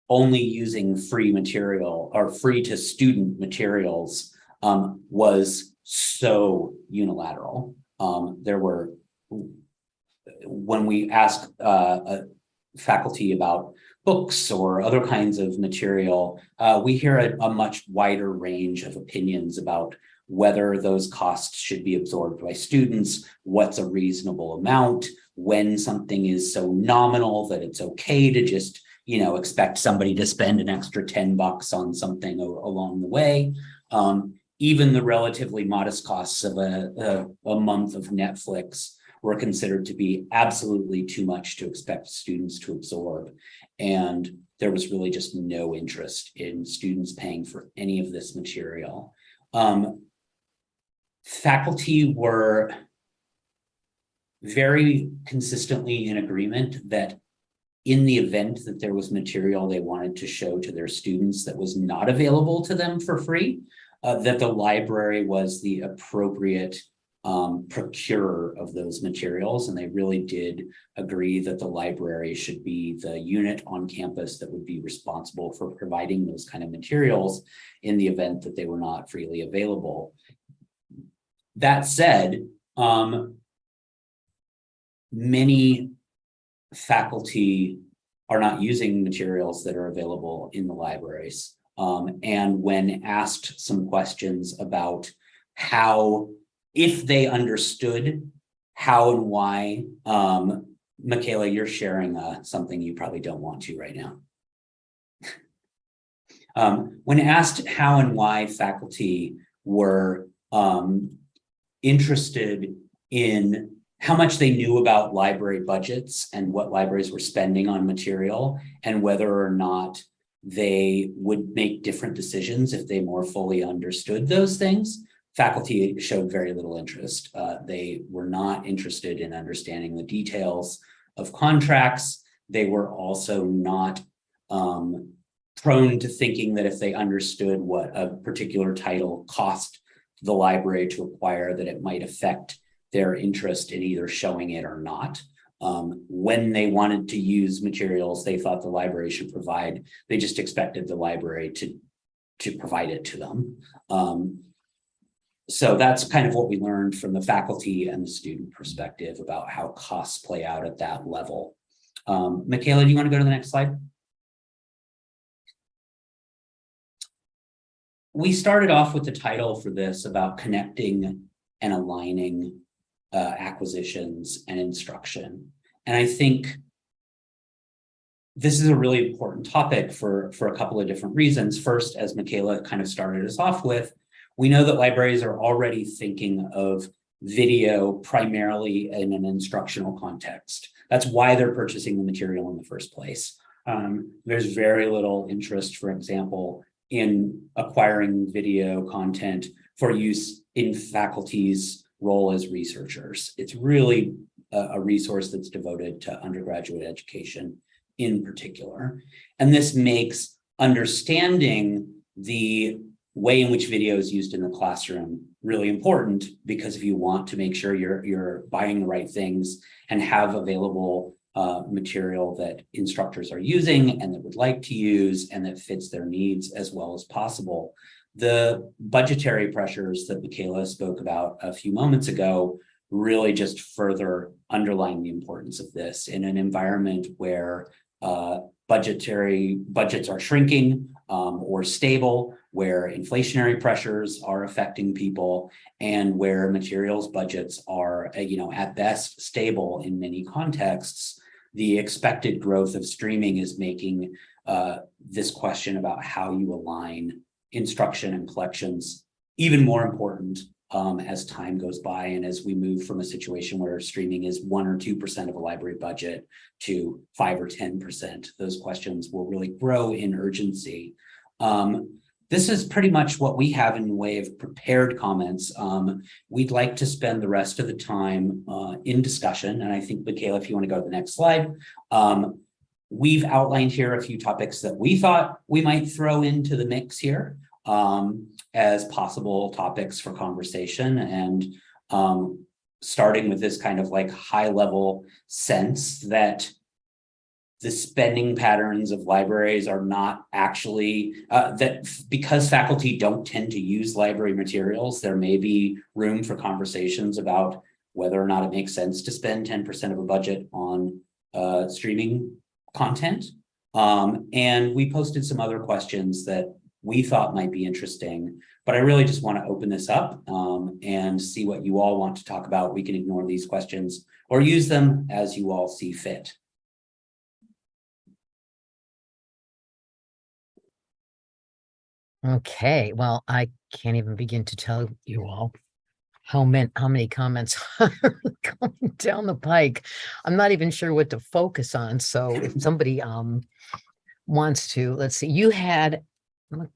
only using free material or free to student materials was so unilateral. When we asked faculty about books or other kinds of material, we hear a much wider range of opinions about whether those costs should be absorbed by students, what's a reasonable amount, when something is so nominal that it's okay to just expect somebody to spend an extra $10 on something along the way. Even the relatively modest costs of a month of Netflix were considered to be absolutely too much to expect students to absorb. And there was really just no interest in students paying for any of this material. Faculty were very consistently in agreement that in the event that there was material they wanted to show to their students that was not available to them for free, that the library was the appropriate procurer of those materials. And they really did agree that the library should be the unit on campus that would be responsible for providing those kind of materials in the event that they were not freely available. That said, many faculty are not using materials that are available in the libraries. And when asked some questions about how, if they understood how and why, Michaela, you're sharing something you probably don't want to right now. When asked how and why faculty were interested in how much they knew about library budgets and what libraries were spending on material, and whether or not they would make different decisions if they more fully understood those things, faculty showed very little interest. They were not interested in understanding the details of contracts. They were also not prone to thinking that if they understood what a particular title cost the library to acquire, that it might affect their interest in either showing it or not. When they wanted to use materials they thought the library should provide, they just expected the library to provide it to them. So that's kind of what we learned from the faculty and the student perspective about how costs play out at that level. Michaela, do you want to go to the next slide? We started off with the title for this about connecting and aligning acquisitions and instruction. And I think this is a really important topic for a couple of different reasons. First, as Michaela kind of started us off with, we know that libraries are already thinking of video primarily in an instructional context. That's why they're purchasing the material in the first place. There's very little interest, for example, in acquiring video content for use in faculty's role as researchers. It's really a resource that's devoted to undergraduate education in particular. And this makes understanding the way in which video is used in the classroom really important, because if you want to make sure you're buying the right things and have available material that instructors are using and that would like to use and that fits their needs as well as possible. The budgetary pressures that Michaela spoke about a few moments ago really just further underline the importance of this in an environment where budgets are shrinking or stable, where inflationary pressures are affecting people, and where materials budgets are, at best stable in many contexts. The expected growth of streaming is making this question about how you align instruction and collections even more important as time goes by, and as we move from a situation where streaming is 1 or 2% of a library budget to 5 or 10%. Those questions will really grow in urgency. This is pretty much what we have in the way of prepared comments. We'd like to spend the rest of the time in discussion, and I think, Michaela, if you want to go to the next slide, we've outlined here a few topics that we thought we might throw into the mix here as possible topics for conversation, and starting with this kind of like high level sense that the spending patterns of libraries are not actually, that because faculty don't tend to use library materials, there may be room for conversations about whether or not it makes sense to spend 10% of a budget on streaming content. And we posted some other questions that we thought might be interesting, but I really just want to open this up and see what you all want to talk about. We can ignore these questions or use them as you all see fit. Okay, well, I can't even begin to tell you all how many comments are coming down the pike. I'm not even sure what to focus on. So if somebody wants to, let's see, you had,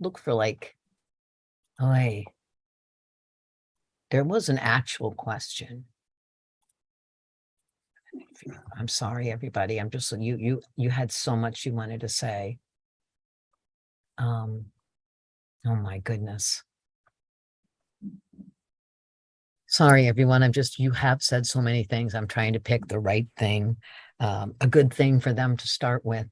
look for like, oh, hey, there was an actual question. I'm sorry, everybody. I'm just, you had so much you wanted to say. Oh my goodness. Sorry, everyone. You have said so many things. I'm trying to pick the right thing, a good thing for them to start with.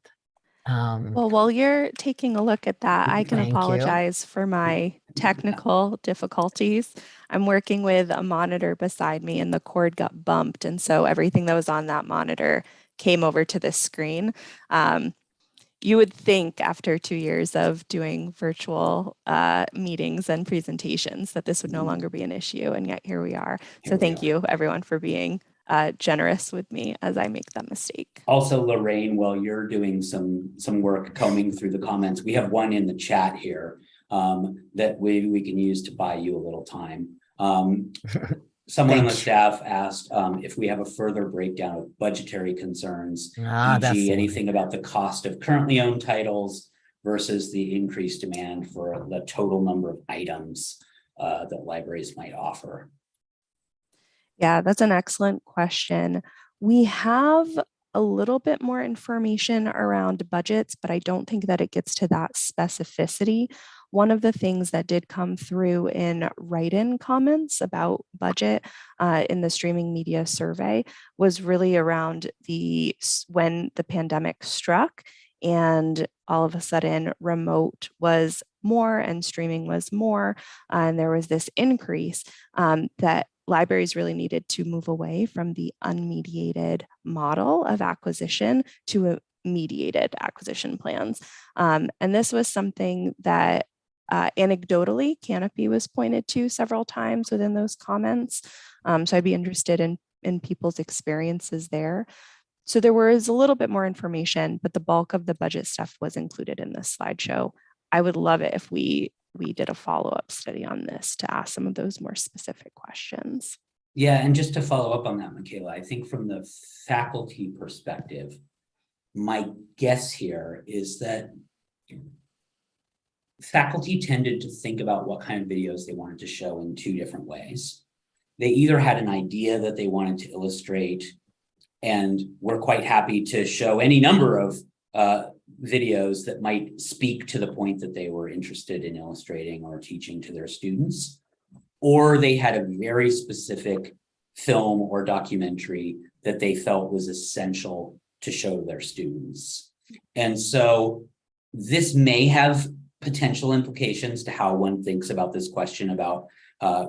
Well, while you're taking a look at that, I can Thank you. apologize for my technical difficulties. I'm working with a monitor beside me and the cord got bumped. And so everything that was on that monitor came over to this screen. You would think after 2 years of doing virtual meetings and presentations that this would no longer be an issue, and yet here we are. So thank you everyone for being generous with me as I make that mistake. Also, Lorraine, while you're doing some work combing through the comments, we have one in the chat here that we can use to buy you a little time. Someone on the staff asked if we have a further breakdown of budgetary concerns, e.g. anything about the cost of currently owned titles versus the increased demand for the total number of items that libraries might offer. Yeah, that's an excellent question. We have a little bit more information around budgets, but I don't think that it gets to that specificity. One of the things that did come through in write-in comments about budget in the streaming media survey was really around when the pandemic struck and all of a sudden remote was more and streaming was more, and there was this increase that libraries really needed to move away from the unmediated model of acquisition to a mediated acquisition plans. And this was something that anecdotally Canopy was pointed to several times within those comments. So I'd be interested in people's experiences there. So there was a little bit more information, but the bulk of the budget stuff was included in this slideshow. I would love it if we did a follow-up study on this to ask some of those more specific questions. Yeah, and just to follow up on that, Michaela, I think from the faculty perspective, my guess here is that faculty tended to think about what kind of videos they wanted to show in two different ways. They either had an idea that they wanted to illustrate and were quite happy to show any number of videos that might speak to the point that they were interested in illustrating or teaching to their students, or they had a very specific film or documentary that they felt was essential to show to their students. And so this may have potential implications to how one thinks about this question about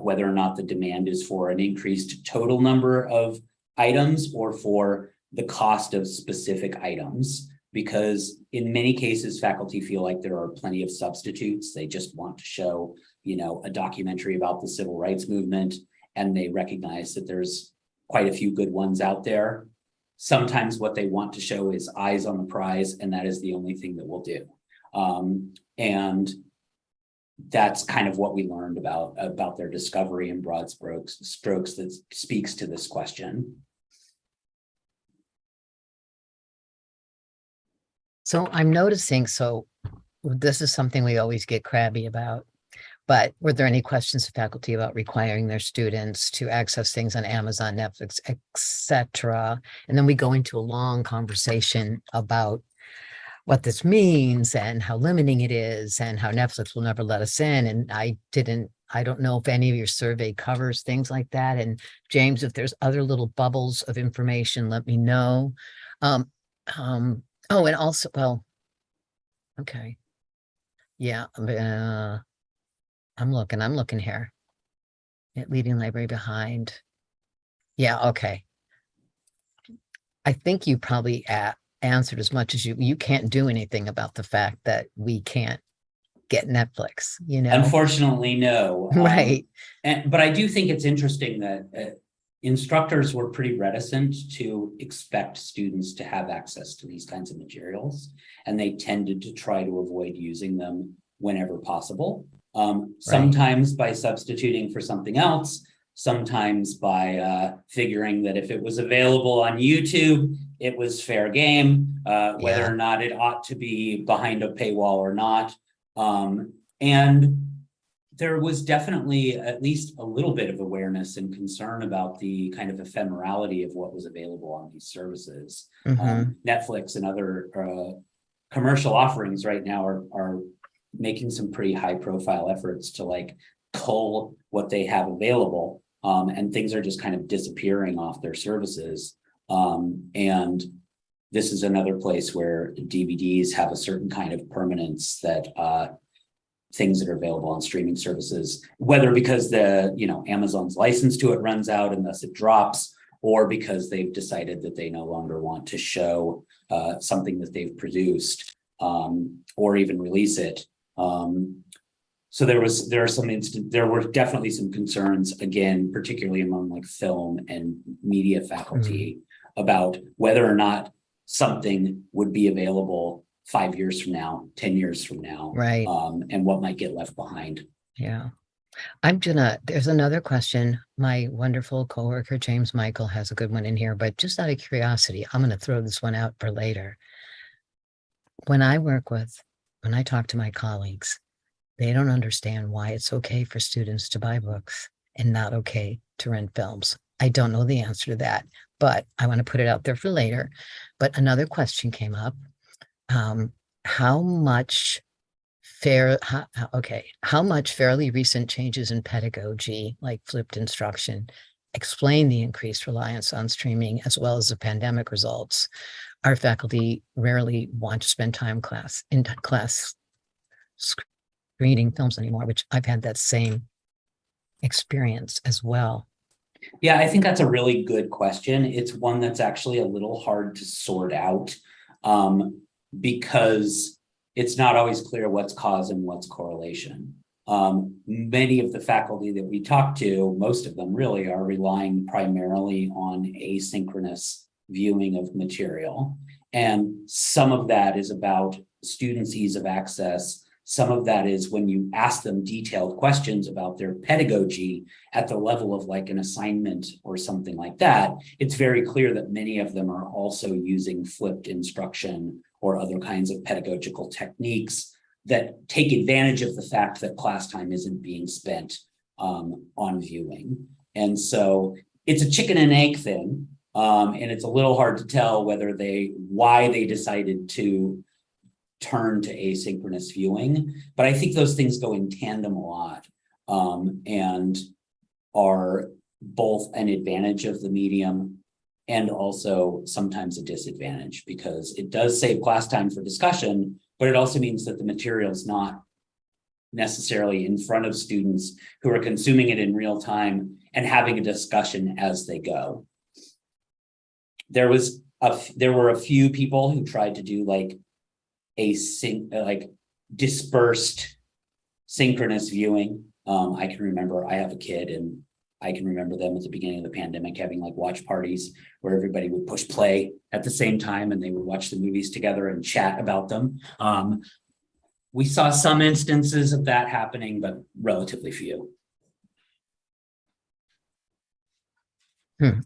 whether or not the demand is for an increased total number of items or for the cost of specific items, because in many cases, faculty feel like there are plenty of substitutes. They just want to show, a documentary about the civil rights movement, and they recognize that there's quite a few good ones out there. Sometimes what they want to show is eyes on the prize, and that is the only thing that we'll do. And that's kind of what we learned about their discovery in broad strokes that speaks to this question. So I'm noticing, this is something we always get crabby about, but were there any questions to faculty about requiring their students to access things on Amazon, Netflix, etc.? And then we go into a long conversation about what this means and how limiting it is and how Netflix will never let us in. And I don't know if any of your survey covers things like that. And James, if there's other little bubbles of information, let me know. Oh, and also, well, okay. Yeah, I'm looking here. Leaving library behind. Yeah, okay. I think you probably answered as much as you can't do anything about the fact that we can't get Netflix, Unfortunately, no. Right. But I do think it's interesting that instructors were pretty reticent to expect students to have access to these kinds of materials, and they tended to try to avoid using them whenever possible. Sometimes by substituting for something else, sometimes by figuring that if it was available on YouTube, it was fair game, whether or not it ought to be behind a paywall or not. And there was definitely at least a little bit of awareness and concern about the kind of ephemerality of what was available on these services. Netflix and other commercial offerings right now are making some pretty high profile efforts to cull what they have available, and things are just kind of disappearing off their services. And this is another place where DVDs have a certain kind of permanence that things that are available on streaming services, whether because Amazon's license to it runs out and thus it drops, or because they've decided that they no longer want to show something that they've produced or even release it. So there were definitely some concerns, again, particularly among film and media faculty about whether or not something would be available 5 years from now, 10 years from now, right? And what might get left behind. Yeah. There's another question. My wonderful coworker, James Michael, has a good one in here, but just out of curiosity, I'm going to throw this one out for later. When I talk to my colleagues, they don't understand why it's okay for students to buy books and not okay to rent films. I don't know the answer to that, but I want to put it out there for later. But another question came up. How much fairly recent changes in pedagogy, like flipped instruction, explain the increased reliance on streaming as well as the pandemic results? Our faculty rarely want to spend time in class screening films anymore, which I've had that same experience as well. Yeah, I think that's a really good question. It's one that's actually a little hard to sort out because it's not always clear what's cause and what's correlation. Many of the faculty that we talk to, most of them really, are relying primarily on asynchronous viewing of material. And some of that is about students' ease of access. Some of that is when you ask them detailed questions about their pedagogy at the level of like an assignment or something like that, it's very clear that many of them are also using flipped instruction or other kinds of pedagogical techniques that take advantage of the fact that class time isn't being spent on viewing. And so it's a chicken and egg thing. And it's a little hard to tell why they decided to turn to asynchronous viewing, but I think those things go in tandem a lot and are both an advantage of the medium and also sometimes a disadvantage, because it does save class time for discussion, but it also means that the material is not necessarily in front of students who are consuming it in real time and having a discussion as they go. There were a few people who tried to do like dispersed synchronous viewing. I can remember, I have a kid, and I can remember them at the beginning of the pandemic having like watch parties where everybody would push play at the same time and they would watch the movies together and chat about them. We saw some instances of that happening, but relatively few.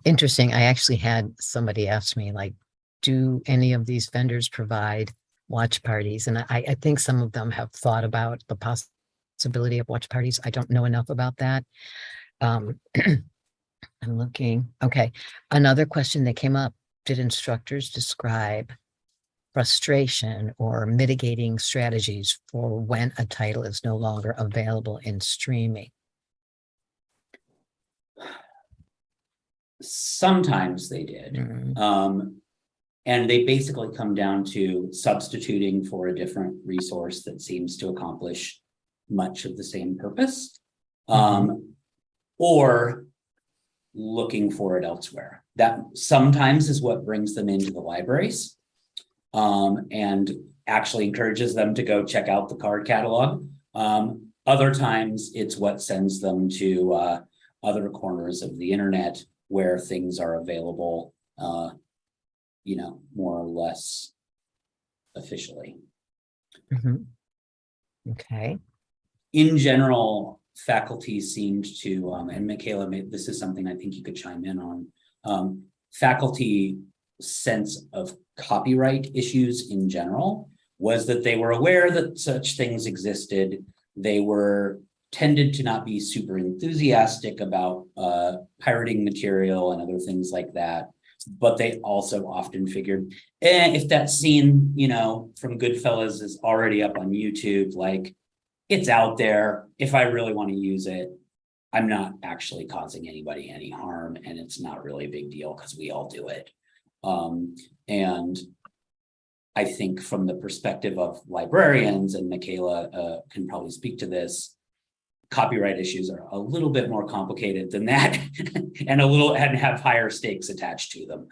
Interesting. I actually had somebody ask me, like, do any of these vendors provide watch parties? And I think some of them have thought about the possibility of watch parties. I don't know enough about that. I'm looking. Okay. Another question that came up: did instructors describe frustration or mitigating strategies for when a title is no longer available in streaming? Sometimes they did. And they basically come down to substituting for a different resource that seems to accomplish much of the same purpose, or looking for it elsewhere. That sometimes is what brings them into the libraries and actually encourages them to go check out the card catalog. Other times it's what sends them to other corners of the internet where things are available more or less officially. Okay. In general, faculty seemed to, and Michaela, this is something I think you could chime in on, faculty sense of copyright issues in general was that they were aware that such things existed. They tended to not be super enthusiastic about pirating material and other things like that. But they also often figured, if that scene, from Goodfellas is already up on YouTube, like it's out there. If I really want to use it, I'm not actually causing anybody any harm, and it's not really a big deal because we all do it. And I think from the perspective of librarians, and Michaela can probably speak to this, copyright issues are a little bit more complicated than that and have higher stakes attached to them.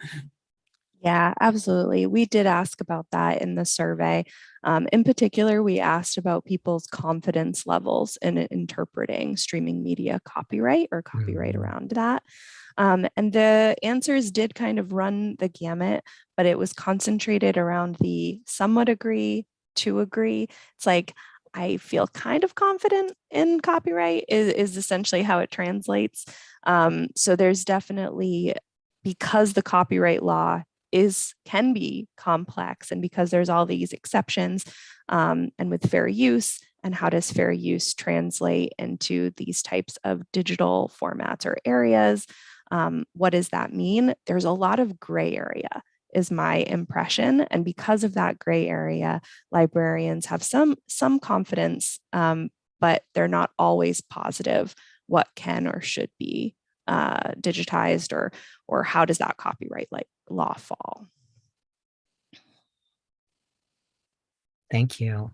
Yeah, absolutely. We did ask about that in the survey. In particular, we asked about people's confidence levels in interpreting streaming media copyright or copyright around that. And the answers did kind of run the gamut, but it was concentrated around the somewhat agree to agree. It's like, I feel kind of confident in copyright is essentially how it translates. So there's definitely, because the copyright law can be complex, and because there's all these exceptions, and with fair use, and how does fair use translate into these types of digital formats or areas, What does that mean? There's a lot of gray area, is my impression. And because of that gray area, librarians have some confidence, but they're not always positive what can or should be digitized, or how does that copyright law fall. Thank you.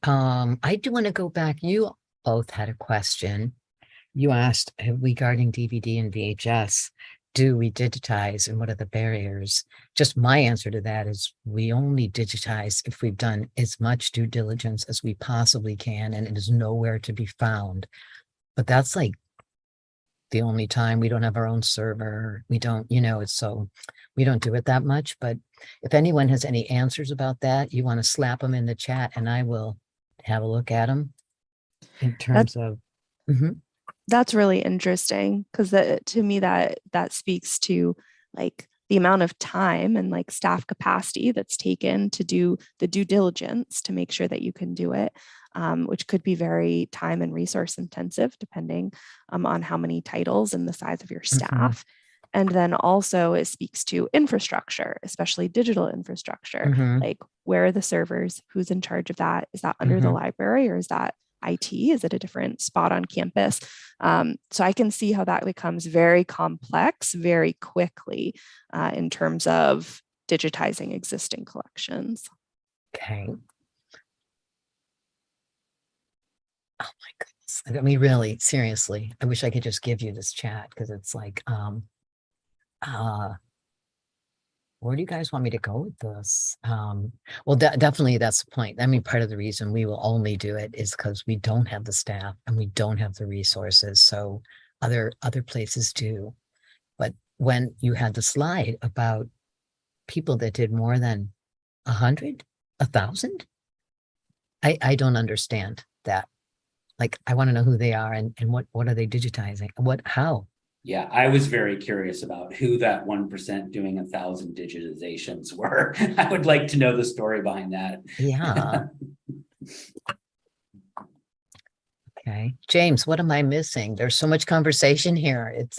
I do want to go back. You both had a question. You asked regarding DVD and VHS, do we digitize and what are the barriers? Just my answer to that is we only digitize if we've done as much due diligence as we possibly can and it is nowhere to be found. But that's like the only time. We don't have our own server. We don't, it's so we don't do it that much. But if anyone has any answers about that, you want to slap them in the chat and I will have a look at them in terms of. That's really interesting, because to me that speaks to like the amount of time and like staff capacity that's taken to do the due diligence to make sure that you can do it, which could be very time and resource intensive depending on how many titles and the size of your staff. And then also it speaks to infrastructure, especially digital infrastructure. Like, where are the servers? Who's in charge of that? Is that under the library, or is that IT? Is it a different spot on campus? So I can see how that becomes very complex very quickly in terms of digitizing existing collections. Okay. Oh my goodness. I mean, really, seriously, I wish I could just give you this chat, because it's like, where do you guys want me to go with this? Well, definitely that's the point. I mean, part of the reason we will only do it is because we don't have the staff and we don't have the resources. So other places do. But when you had the slide about people that did more than 100, 1,000, I don't understand that. Like, I want to know who they are and what are they digitizing? How? Yeah, I was very curious about who that 1% doing 1,000 digitizations were. I would like to know the story behind that. Yeah. Okay, James, what am I missing? There's so much conversation here. It's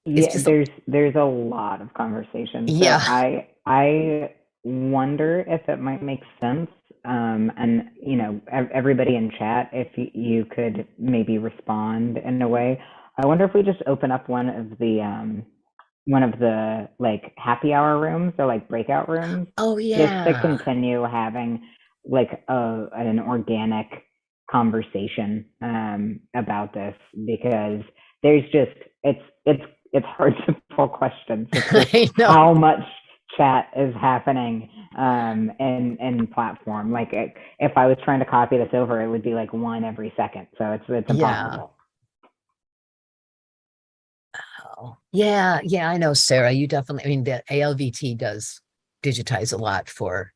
just there's a lot of conversation. So yeah. I wonder if it might make sense. And everybody in chat, if you could maybe respond in a way. I wonder if we just open up one of the like happy hour rooms or like breakout rooms. Oh yeah. Just to continue having like an organic conversation about this, because there's just it's hard to pull questions. I know. How much chat is happening in platform. Like if I was trying to copy this over, it would be like one every second. So it's impossible. Yeah, I know, Sarah, you definitely, I mean, the ALVT does digitize a lot for,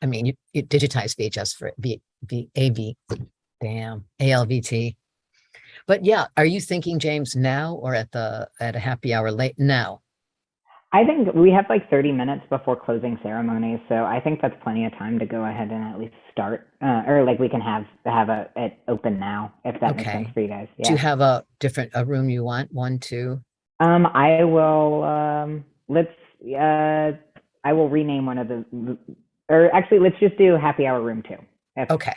I mean, you digitize VHS for ALVT. But yeah, are you thinking, James, now or at a happy hour late now? I think we have like 30 minutes before closing ceremonies, so I think that's plenty of time to go ahead and at least start, or like we can have it open now, if that makes sense for you guys. Yeah. Do you have a room you want? 1, 2? I will. I will rename one of the, or actually, let's just do happy hour room 2.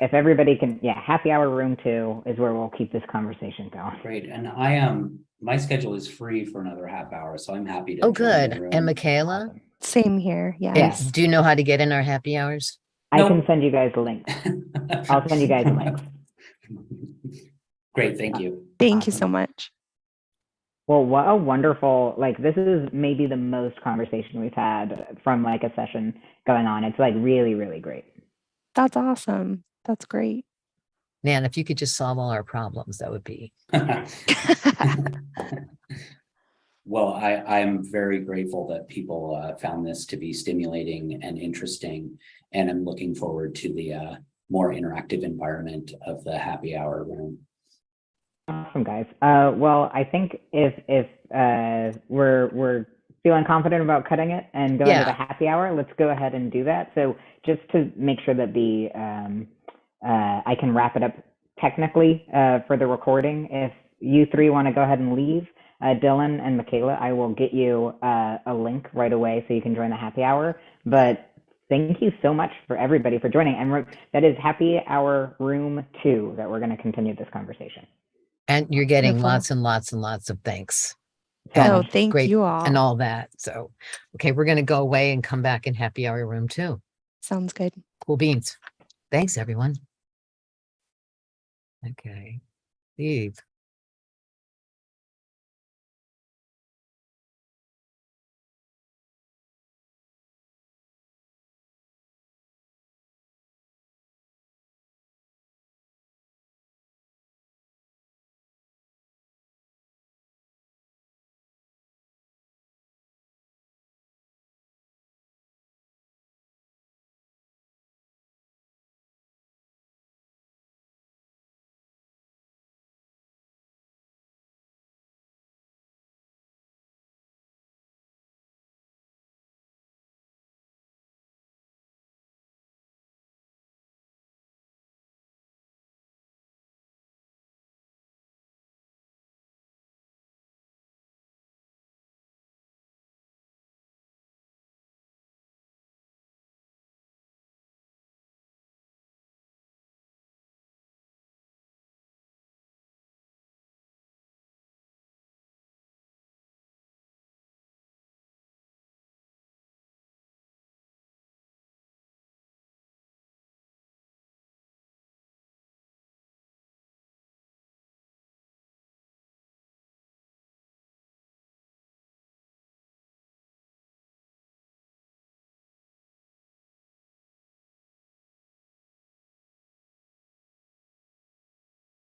If everybody can, happy hour room 2 is where we'll keep this conversation going. Great, and I am. My schedule is free for another half hour, so I'm happy to. Oh, good. And Michaela? Same here. Yes. And do you know how to get in our happy hours? I can send you guys links. I'll send you guys links. Great, thank you. Thank you so much. Well, what a wonderful, like, this is maybe the most conversation we've had from like a session going on. It's like really, really great. That's awesome. That's great. Man, if you could just solve all our problems, that would be. Well, I'm very grateful that people found this to be stimulating and interesting, and I'm looking forward to the more interactive environment of the happy hour room. Awesome, guys. Well, I think if we're feeling confident about cutting it and going to the happy hour, let's go ahead and do that. So just to make sure that I can wrap it up technically for the recording, you three want to go ahead and leave, Dylan and Michaela, I will get you a link right away so you can join the happy hour. But thank you so much for everybody for joining. And that is happy hour room 2 that we're going to continue this conversation. And you're getting Wonderful. lots and lots and lots of thanks. So Oh, much. thank Great. you all. And all that. So, okay, we're going to go away and come back in happy hour room 2. Sounds good. Cool beans. Thanks, everyone. Okay. Steve.